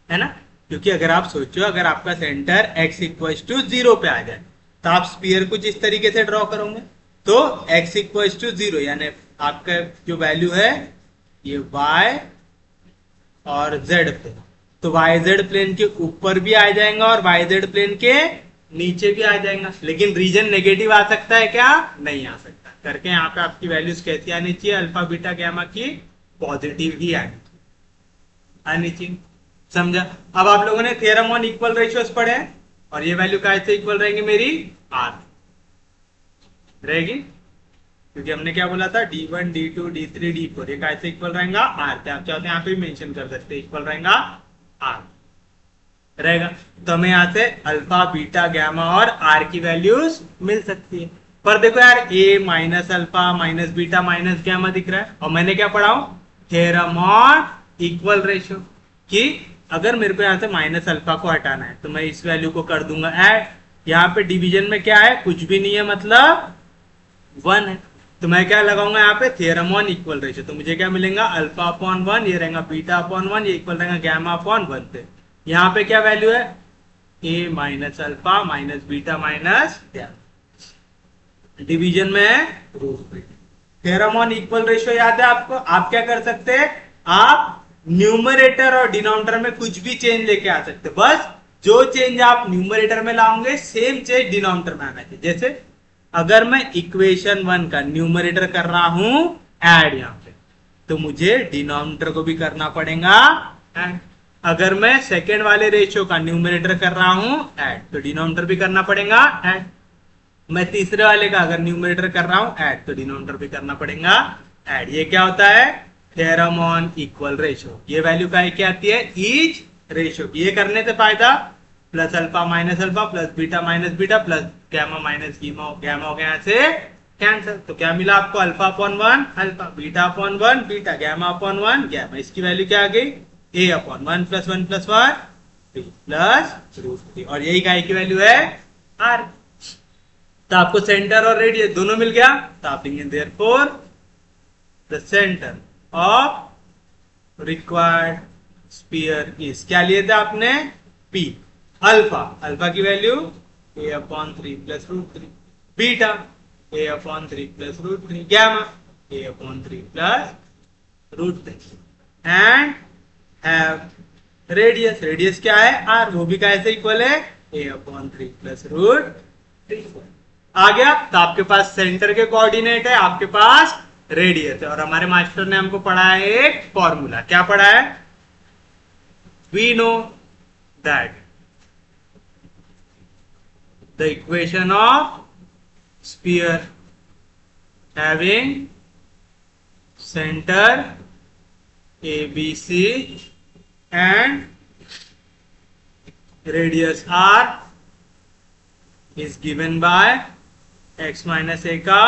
है ना? क्योंकि अगर आप सोचो, अगर आपका सेंटर x इक्वल टू 0 पे आ जाए तो आप स्पीयर कुछ इस तरीके से ड्रॉ करोगे, तो x इक्वल टू 0 यानी आपका जो वैल्यू है ये y और z पे, तो yz प्लेन के ऊपर भी आ जाएगा और yz प्लेन के नीचे भी आ जाएगा। लेकिन रीजन नेगेटिव आ सकता है क्या? नहीं आ सकता। करके यहाँ पे आपकी वैल्यूज कैसी आनी चाहिए? अल्फा बीटा गैमा की पॉजिटिव ही आनी चाहिए। समझा? अब आप लोगों ने थ्योरम ऑन इक्वल रेशियोज पढ़े हैं और ये वैल्यू कैसे इक्वल रहेंगी? मेरी r रहेगी, क्योंकि हमने क्या बोला था D1 D2 D3 D4 ये कैसे इक्वल रहेगा आर पे। आप चाहते हैं यहाँ पे मेंशन कर सकते हैं, इक्वल रहेगा आर रहेगा। तो हमें यहाँ से अल्फा बीटा गैमा और आर की वैल्यूज मिल सकती है। पर देखो यार A minus alpha minus beta minus gamma दिख रहा है, और मैंने क्या पढ़ा हूं थ्योरम ऑन इक्वल रेशियो कि अगर मेरे को यहाँ से माइनस अल्फा को हटाना है तो मैं इस वैल्यू को कर दूंगा ऐड। यहाँ पे डिवीजन में क्या है, कुछ भी नहीं है, मतलब 1 है। तो मैं क्या लगाऊंगा यहाँ पे थ्योरम ऑन इक्वल रेशियो, तो मुझे क्या मिलेगा अल्फा अपॉन 1 ये रहेगा बीटा अपॉन 1 ये इक्वल रहेगा गैमा अपॉन 1 पे। यहाँ पे क्या वैल्यू है A minus alpha minus beta minus division में है थ्योरम ऑन इक्वल रेशियो याद है आपको। आप क्या कर सकते हैं, आप न्यूमरेटर और डिनोमिनेटर में कुछ भी चेंज लेके आ सकते हैं, बस जो चेंज आप न्यूमरेटर में लाओगे सेम चेंज डिनोमिनेटर में आना चाहिए। जैसे अगर मैं इक्वेशन 1 का न्यूमरेटर कर रहा हूं ऐड यहाँ पे, तो मुझे डिनोमिनेटर को भी करना पड़ेगा ऐड। अगर मैं सेकेंड वाले रेशियो का न्यूमरेटर कर रहा हूं ऐड, तो डिनोमिनेटर भी करना पड़ेगा ऐड। मैं तीसरे वाले का अगर न्यूमरेटर कर रहा हूं ऐड, तो डिनोमिनेटर भी करना पड़ेगा ऐड। ये क्या होता है थ्योरम ऑन इक्वल रेशियो। ये वैल्यू का क्या आती है ईच रेशियो। ये करने से फायदा plus alpha minus alpha plus beta minus beta plus gamma minus gamma हो गया यहाँ से कैंसिल। तो क्या मिला आपको alpha upon 1 alpha beta upon 1 beta gamma upon 1 gamma. इसकी वैल्यू क्या आ गई A upon 1 plus 1 plus 1 plus √3 और यही काय की वैल्यू है आर। तो आपको सेंटर और रेडियस दोनों मिल गया, तो आप लिखेंगे therefore the centre of required sphere is, क्या लिए थे आपने पी। अल्फा अल्फा की value A upon 3 plus √3 beta A upon 3 plus √3 gamma A upon 3 plus √3 and have radius. Radius क्या है आर, वो भी कैसे इक्वल है ए अपॉन 3 प्लस √3 आ गया। तो आपके पास सेंटर के कोऑर्डिनेट है, आपके पास रेडियस है, और हमारे मास्टर ने हमको पढ़ाया है एक फॉर्मूला। क्या पढ़ा है, we know that the equation of sphere having center ABC and radius R is given by x minus a का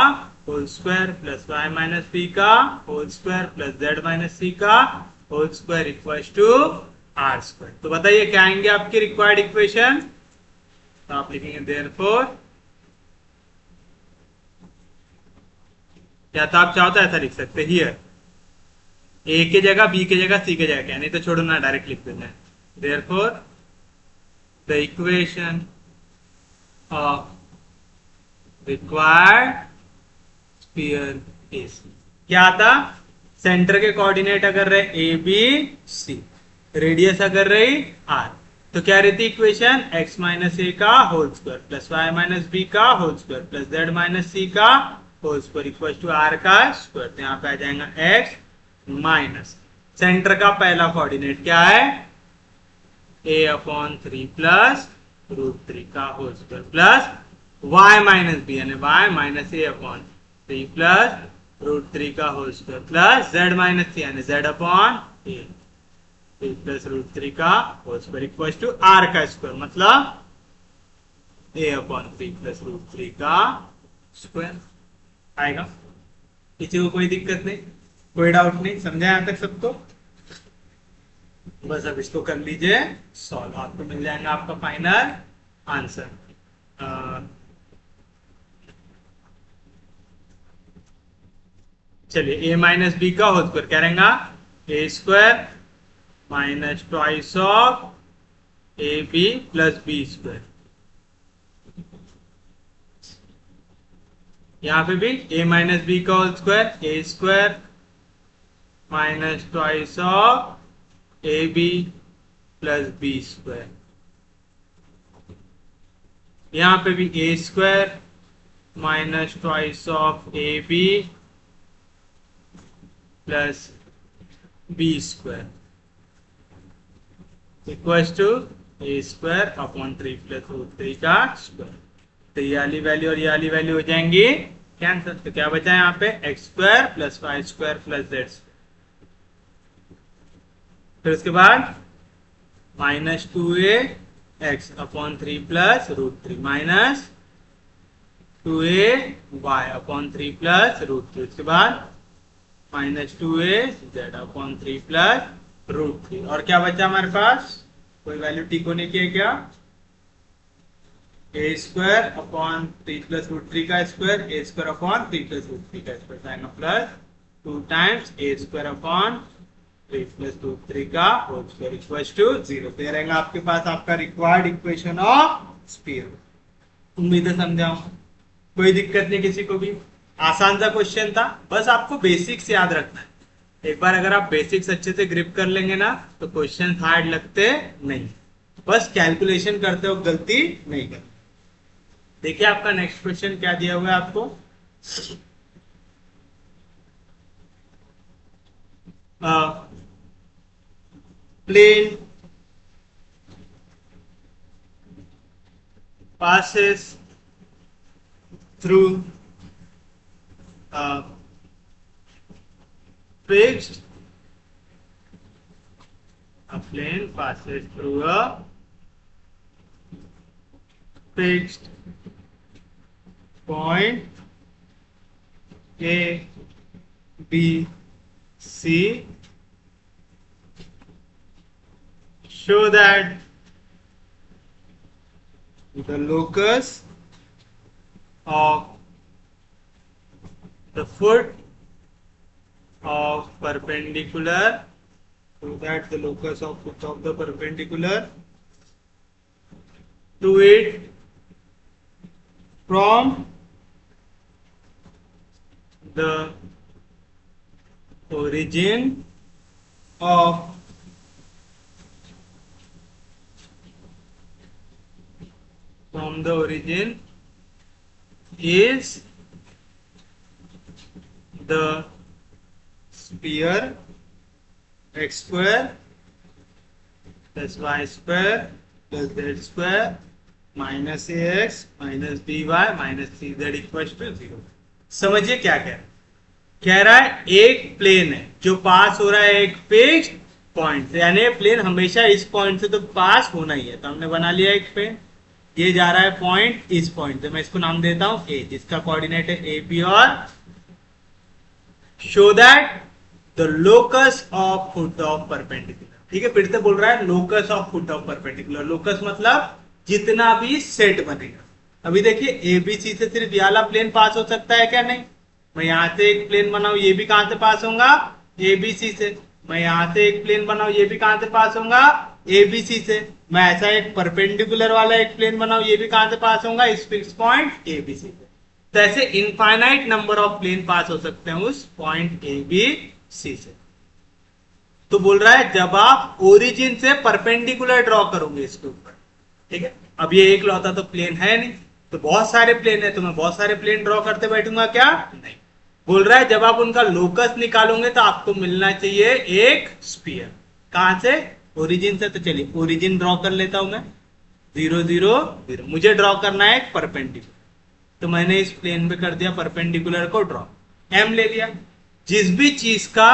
whole square plus y minus b का whole square plus z minus c का whole square equals to r square. तो बताइए क्या आएंगे आपकी required equation. तो आप लिखेंगे देयरफॉर, या तो आप चाहो तो ऐसा लिख सकते हियर ए के जगह बी के जगह सी के जगह, क्या नहीं तो छोड़ो ना डायरेक्ट लिख देना है। Therefore the equation of required sphere is, क्या था सेंटर के कोऑर्डिनेट अगर रहे ए बी सी, रेडियस अगर रही आर, तो क्या रहती इक्वेशन x माइनस ए का whole square plus y minus B का whole square plus z minus C का whole square equal to r का स्क्वायर। तो यहाँ पे आ जाएगा x माइनस सेंटर का पहला कोऑर्डिनेट क्या है a अपॉन 3 प्लस √3 का whole square plus y minus B यानी y minus A upon 3 plus √3 का whole square plus z minus C यानी z अपॉन ए प्लस √3 का whole square equal to r का स्क्वायर, मतलब a upon 3 plus √3 का square आएगा। किसी को कोई दिक्कत नहीं, कोई डाउट नहीं, समझा यहां तक सबको। बस अब इसको कर लीजिए सॉल्व, आपको मिल जाएगा आपका फाइनल आंसर। चलिए a माइनस बी का होल स्क्वायर क्या रहेगा A square minus twice of A B plus B square. यहां पे भी a माइनस बी का whole square A square minus twice of A B plus B square. यहां पे भी A square minus twice of A B plus B square equals to A square upon 3 plus √3 का square. तो ये वाली value और ये वाली वैल्यू हो जाएंगी कैंसिल, तो क्या बचा यहाँ पे X square plus Y square plus Z square. फिर उसके बाद -2a(x/3 + √3 -2ay/3 + √3। उसके बाद -2az/3 + √3। और क्या बचा हमारे पास, कोई वैल्यू टिक होने की है क्या, a² 3 + √3 का स्क्वायर, a² 3 + √3 का square, sine of plus 2 times a² 3 + √3 का होल स्क्वायर इक्वल्स टू 0। तो ये रहेगा आपके पास आपका रिक्वायर्ड इक्वेशन ऑफ स्फीयर। उम्मीद है समझाऊं, कोई दिक्कत नहीं किसी को भी। आसान सा क्वेश्चन था, बस आपको बेसिक्स याद रखना है। एक बार अगर आप बेसिक्स अच्छे से ग्रिप कर लेंगे ना तो क्वेश्चन हार्ड लगते नहीं, बस कैलकुलेशन करते हो गलती नहीं करते। देखिए आपका नेक्स्ट क्वेश्चन क्या दिया हुआ है आपको, plane passes through a fixed a plane passes through a fixed point A, B, C. Show that the locus of the foot of perpendicular, so that the locus of foot of the perpendicular to it from the origin of is the sphere x² plus y² plus z² -ax - by - cz equals to 0। समझिए क्या कह रहा है, एक plane है जो पास हो रहा है एक फिक्स्ड पॉइंट से, यानी प्लेन हमेशा इस पॉइंट से तो पास होना ही है। तो हमने बना लिया एक प्लेन, ये जा रहा है पॉइंट इस पॉइंट से, मैं इसको नाम देता हूं ए, जिसका कोऑर्डिनेट है ए बी। और show that the locus of foot of perpendicular, ठीक है, फिर से बोल रहा है locus of foot of perpendicular. Locus मतलब जितना भी सेट बनेगा। अभी देखिए एबीसी से सिर्फ ये वाला प्लेन पास हो सकता है क्या, नहीं। मैं यहां से एक प्लेन बनाऊं, ये भी कहां से पास होगा, एबीसी से। मैं यहां से एक प्लेन बनाऊं, ये भी कहां से पास होगा, एबीसी से। मैं ऐसा एक परपेंडिकुलर वाला एक प्लेन बनाऊं, ये भी कहां से पास होगा, इस फिक्स पॉइंट एबीसी से। तो ऐसे इनफाइनाइट नंबर ऑफ प्लेन पास हो सकते हैं उस पॉइंट एबीसी से। तो बोल रहा है जब आप ओरिजिन से परपेंडिकुलर ड्रॉ करोगे इसके ऊपर, ठीक है। अब ये एक लौता तो प्लेन है नहीं, तो बहुत सारे प्लेन है, तो मैं बहुत सारे प्लेन ड्रॉ करते बैठूंगा क्या, नहीं। बोल रहा है जब आप उनका लोकस निकालोगे तो आपको मिलना चाहिए एक स्फीयर। कहां से, ओरिजिन से। तो चलिए ओरिजिन ड्रॉ कर लेता हूं मैं, 0 0 0। मुझे ड्रॉ करना है एक परपेंडिकुलर, तो मैंने इस प्लेन पे कर दिया परपेंडिकुलर को ड्रॉ, एम ले लिया। जिस भी चीज का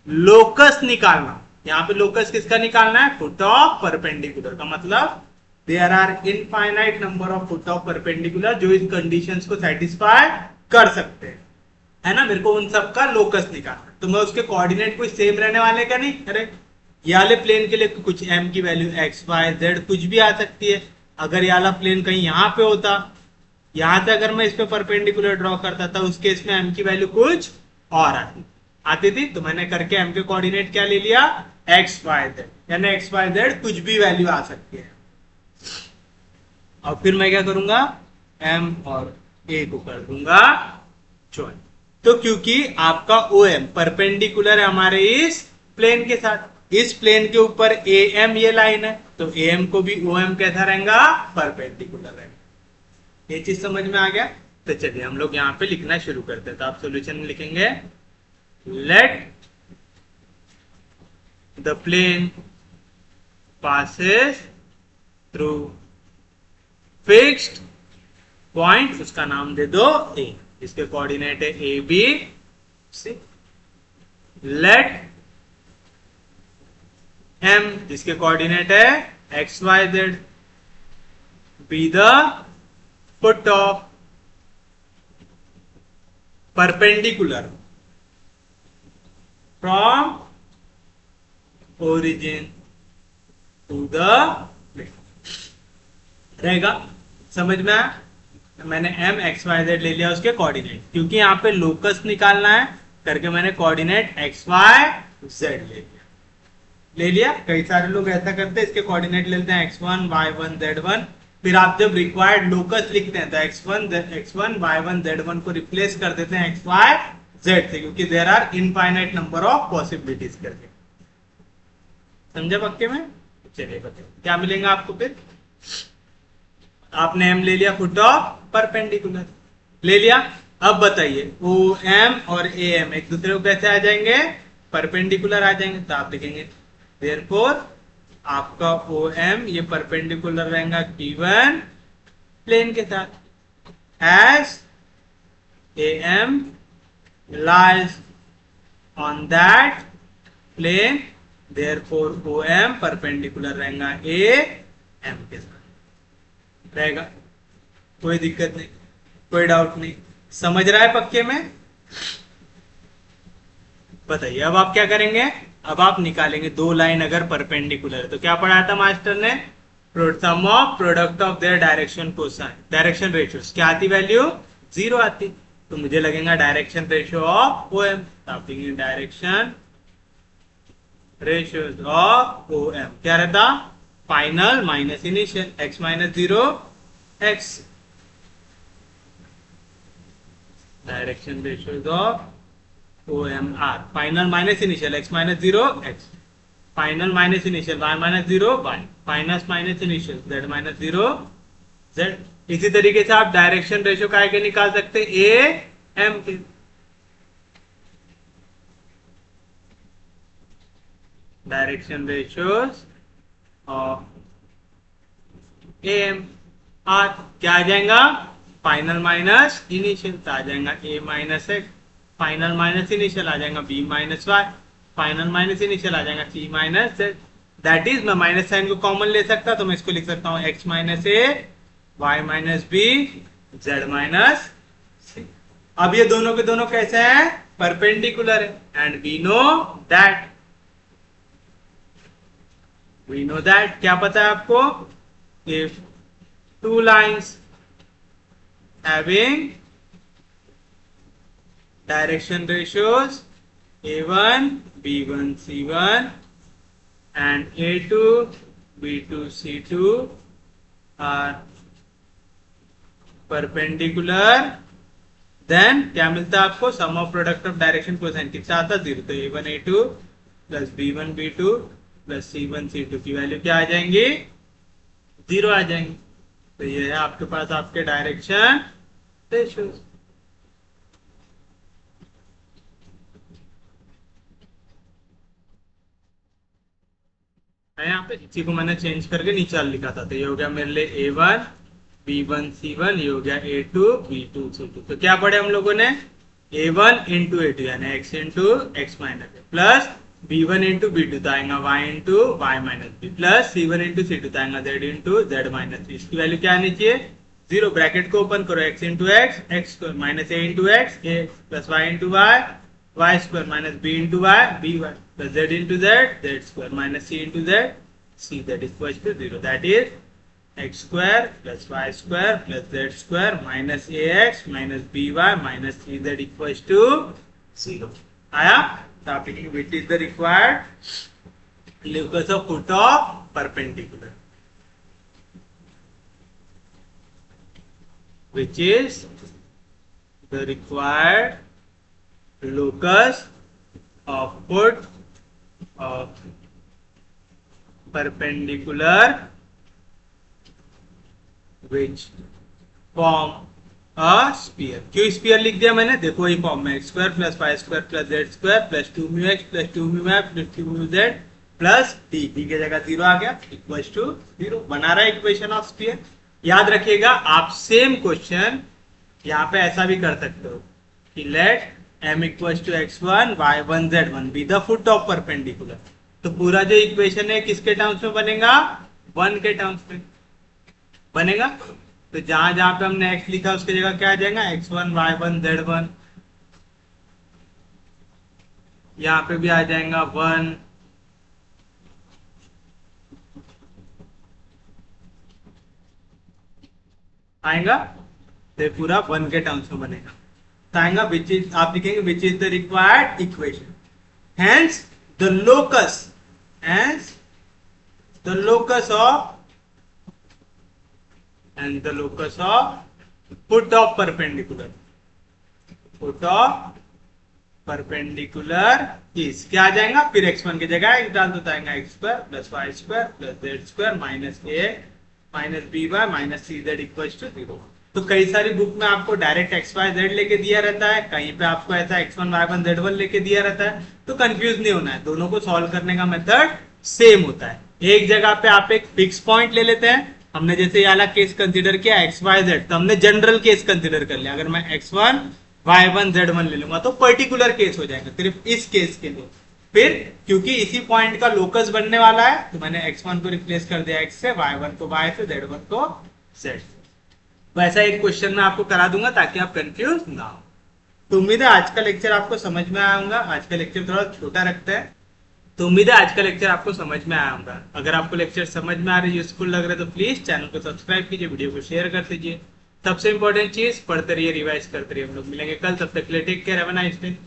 लोकस निकालना, यहाँ पे लोकस किसका निकालना है, फुट ऑफ परपेंडिकुलर का। मतलब there are infinite number of foot of perpendicular जो इन कंडीशंस को सेटिस्फाई कर सकते हैं, है ना। मेरे को उन सब का लोकस निकालना, तो मैं उसके कोऑर्डिनेट कोई सेम रहने वाले का नहीं। अरे ये वाले प्लेन के लिए कुछ m की वैल्यू x y z कुछ भी आ सकती है। अगर ये वाला प्लेन कहीं यहाँ पे होता, यहां से अगर मैं इस पे परपेंडिकुलर ड्रॉ करता था, उस केस में m की वैल्यू कुछ और आती थी। तो मैंने करके m के कोऑर्डिनेट क्या ले लिया, x y z, यानी x y z कुछ भी वैल्यू आ सकती है। और फिर मैं क्या करूंगा, m और a को कर दूंगा ज्वाइन। तो क्योंकि आपका OM परपेंडिकुलर है हमारे इस प्लेन के साथ, इस प्लेन के ऊपर AM ये लाइन है, तो AM को भी OM कैसा रहेगा, परपेंडिकुलर रहेगा। ये चीज समझ में आ गया। तो चलिए हम लोग यहाँ पे लिखना शुरू करते हैं। तो आप सॉल्यूशन में लिखेंगे, let the plane passes through fixed point, उसका नाम दे दो A। इसके कोऑर्डिनेट है A B c. Let M जिसके कोऑर्डिनेट है x y z be the foot of perpendicular from origin to the plane। रहेगा समझ में आया? मैंने m x y z ले लिया उसके कोऑर्डिनेट, क्योंकि यहाँ पे लोकस निकालना है करके मैंने कोऑर्डिनेट x y z ले लिया। कई सारे लोग ऐसा करते हैं, इसके कोऑर्डिनेट लेते हैं x1 y1 z1, फिर आप जब रिक्वायर्ड लोकस लिखते हैं तो x1 y1 z1 को रिप्लेस कर देते हैं xy z से, क्योंकि there are infinite number of possibilities करके। समझे पक्के में? चलिए बताइए क्या मिलेगा आपको। फिर आपने m ले लिया, फुट ऑफ परपेंडिकुलर ले लिया। अब बताइए OM और AM एक दूसरे को कैसे आ जाएंगे? परपेंडिकुलर आ जाएंगे। तो आप लिखेंगे देयरफॉर आपका OM ये परपेंडिकुलर रहेगा P1 प्लेन के साथ, as AM lies on that plane, therefore OM perpendicular रहेगा AM के साथ रहेगा। कोई दिक्कत नहीं, कोई डाउट नहीं, समझ रहा है पक्के में? बताइए अब आप क्या करेंगे। अब आप निकालेंगे दो लाइन अगर परपेंडिकुलर है तो क्या पढ़ाया था मास्टर ने? Sum of product of their direction cosine, direction ratios क्या आती वैल्यू? 0 आती। तो मुझे लगेगा direction ratio of OM, direction ratios of OM क्या रहता? Final minus initial, x minus 0 x, direction ratios of OMR, final minus initial x minus 0 x, final minus initial y minus 0 y, final minus initial z minus 0 z। इसी तरीके से आप direction ratio काय के निकाल सकते हैं? A M के। Direction ratios of AM R क्या आ जाएगा? फाइनल माइनस इनिशियल आ जाएगा A minus x, final minus initial आ जाएगा b minus Y, final minus initial आ जाएगा c minus z। That is मैं माइनस साइन को कॉमन ले सकता तो मैं इसको लिख सकता हूँ x minus a y minus b z minus c। अब ये दोनों के दोनों कैसे हैं? परपेंडिकुलर है। एंड वी नो दैट क्या पता है आपको? If two lines having direction ratios A1 B1 C1 and A2 B2 C2 are perpendicular, then क्या मिलता है आपको? sum of product of direction cosine कितना आता? 0। तो A1 A2 plus B1 B2 plus C1 C2 की वैल्यू क्या आ जाएंगी? 0 आ जाएंगी। तो ये है आपके पास आपके डायरेक्शन रेशियोज। यहाँ पे इसी को मैंने चेंज करके नीचे लिखा था। तो ये हो गया मेरे लिए A1 B1 C1, ये हो गया A2 B2 C2। तो क्या पढ़े हम लोगों ने? A1 इंटू A2 यानी x into x minus plus B1 into B2 तो आएगा y into y minus b plus C1 into C2 तो आएगा z into z minus b. इसकी वैल्यू क्या आनी चाहिए? 0। ब्रैकेट को ओपन करो, x into x, x square minus a into x, a plus y into y, y square minus b into y, b y plus z into z, z square minus c into z, c that is equals to 0. That is x square plus y square plus z square minus ax minus by minus cz equals to 0. आया? तो आप लिखेंगे which is the required locus of foot of perpendicular, which is the required locus of foot of perpendicular which form a sphere। क्यों sphere लिख दिया मैंने? देखो वही फॉर्म में x square plus Y square plus Z square plus 2μx plus 2μy plus 2μz plus D की जगह 0 आ गया इक्वल्स टू 0 बना रहा है इक्वेशन ऑफ स्पीयर। याद रखिएगा आप सेम क्वेश्चन यहाँ पे ऐसा भी कर सकते हो कि let m equal to x1 y1 z1 be the foot of perpendicular. तो पूरा जो इक्वेशन है किसके टर्म्स में बनेगा, 1 के टर्म्स में बनेगा। तो जहां जहां पे हमने x लिखा उसकी जगह क्या आ जाएगा, x1 y1 z1। यहाँ पे भी आ जाएगा 1, आएगा तो ये पूरा 1 के टर्म्स में बनेगा। तो आएगा विच इज, आप लिखेंगे which is the required equation, hence the locus, hence the locus of, and the locus of foot of perpendicular, foot of perpendicular is क्या आ जाएगा, फिर x1 की जगह x डाल दो, आएगा x square plus Y square plus Z square minus a minus b y minus c z equal to 0। तो कई सारी बुक में आपको डायरेक्ट एक्स वाई जेड लेके दिया रहता है, कहीं पे आपको ऐसा x1 y1 z1 लेके दिया रहता है। तो कंफ्यूज नहीं होना है, दोनों को सॉल्व करने का मेथड सेम होता है। एक जगह पे आप एक फिक्स पॉइंट ले लेते हैं, हमने जैसे ये वाला केस कंसीडर किया एक्स वाई जेड, तो हमने जनरल केस कंसीडर कर लिया। अगर मैं x1 y1 z1 ले लूंगा तो पर्टिकुलर केस हो जाएगा सिर्फ इस केस के लिए। फिर क्योंकि इसी पॉइंट का लोकस बनने वाला है तो मैंने x1 को रिप्लेस कर दिया x से, y1 को y से, z1 को z। वैसा एक क्वेश्चन में आपको करा दूंगा ताकि आप कंफ्यूज ना हो। तो उम्मीद है आज का लेक्चर आपको समझ में आया होगा। आज का लेक्चर थोड़ा छोटा रखते हैं, तो उम्मीद है आज का लेक्चर आपको समझ में आया होगा। अगर आपको लेक्चर समझ में आ रही है, यूजफुल लग रहा है, तो प्लीज चैनल को सब्सक्राइब कीजिए, वीडियो को शेयर कर दीजिए। सबसे इंपॉर्टेंट चीज, पढ़ते रहिए, रिवाइज करते रहिए। हम लोग मिलेंगे कल, तब तक के लिए take care, have a nice day.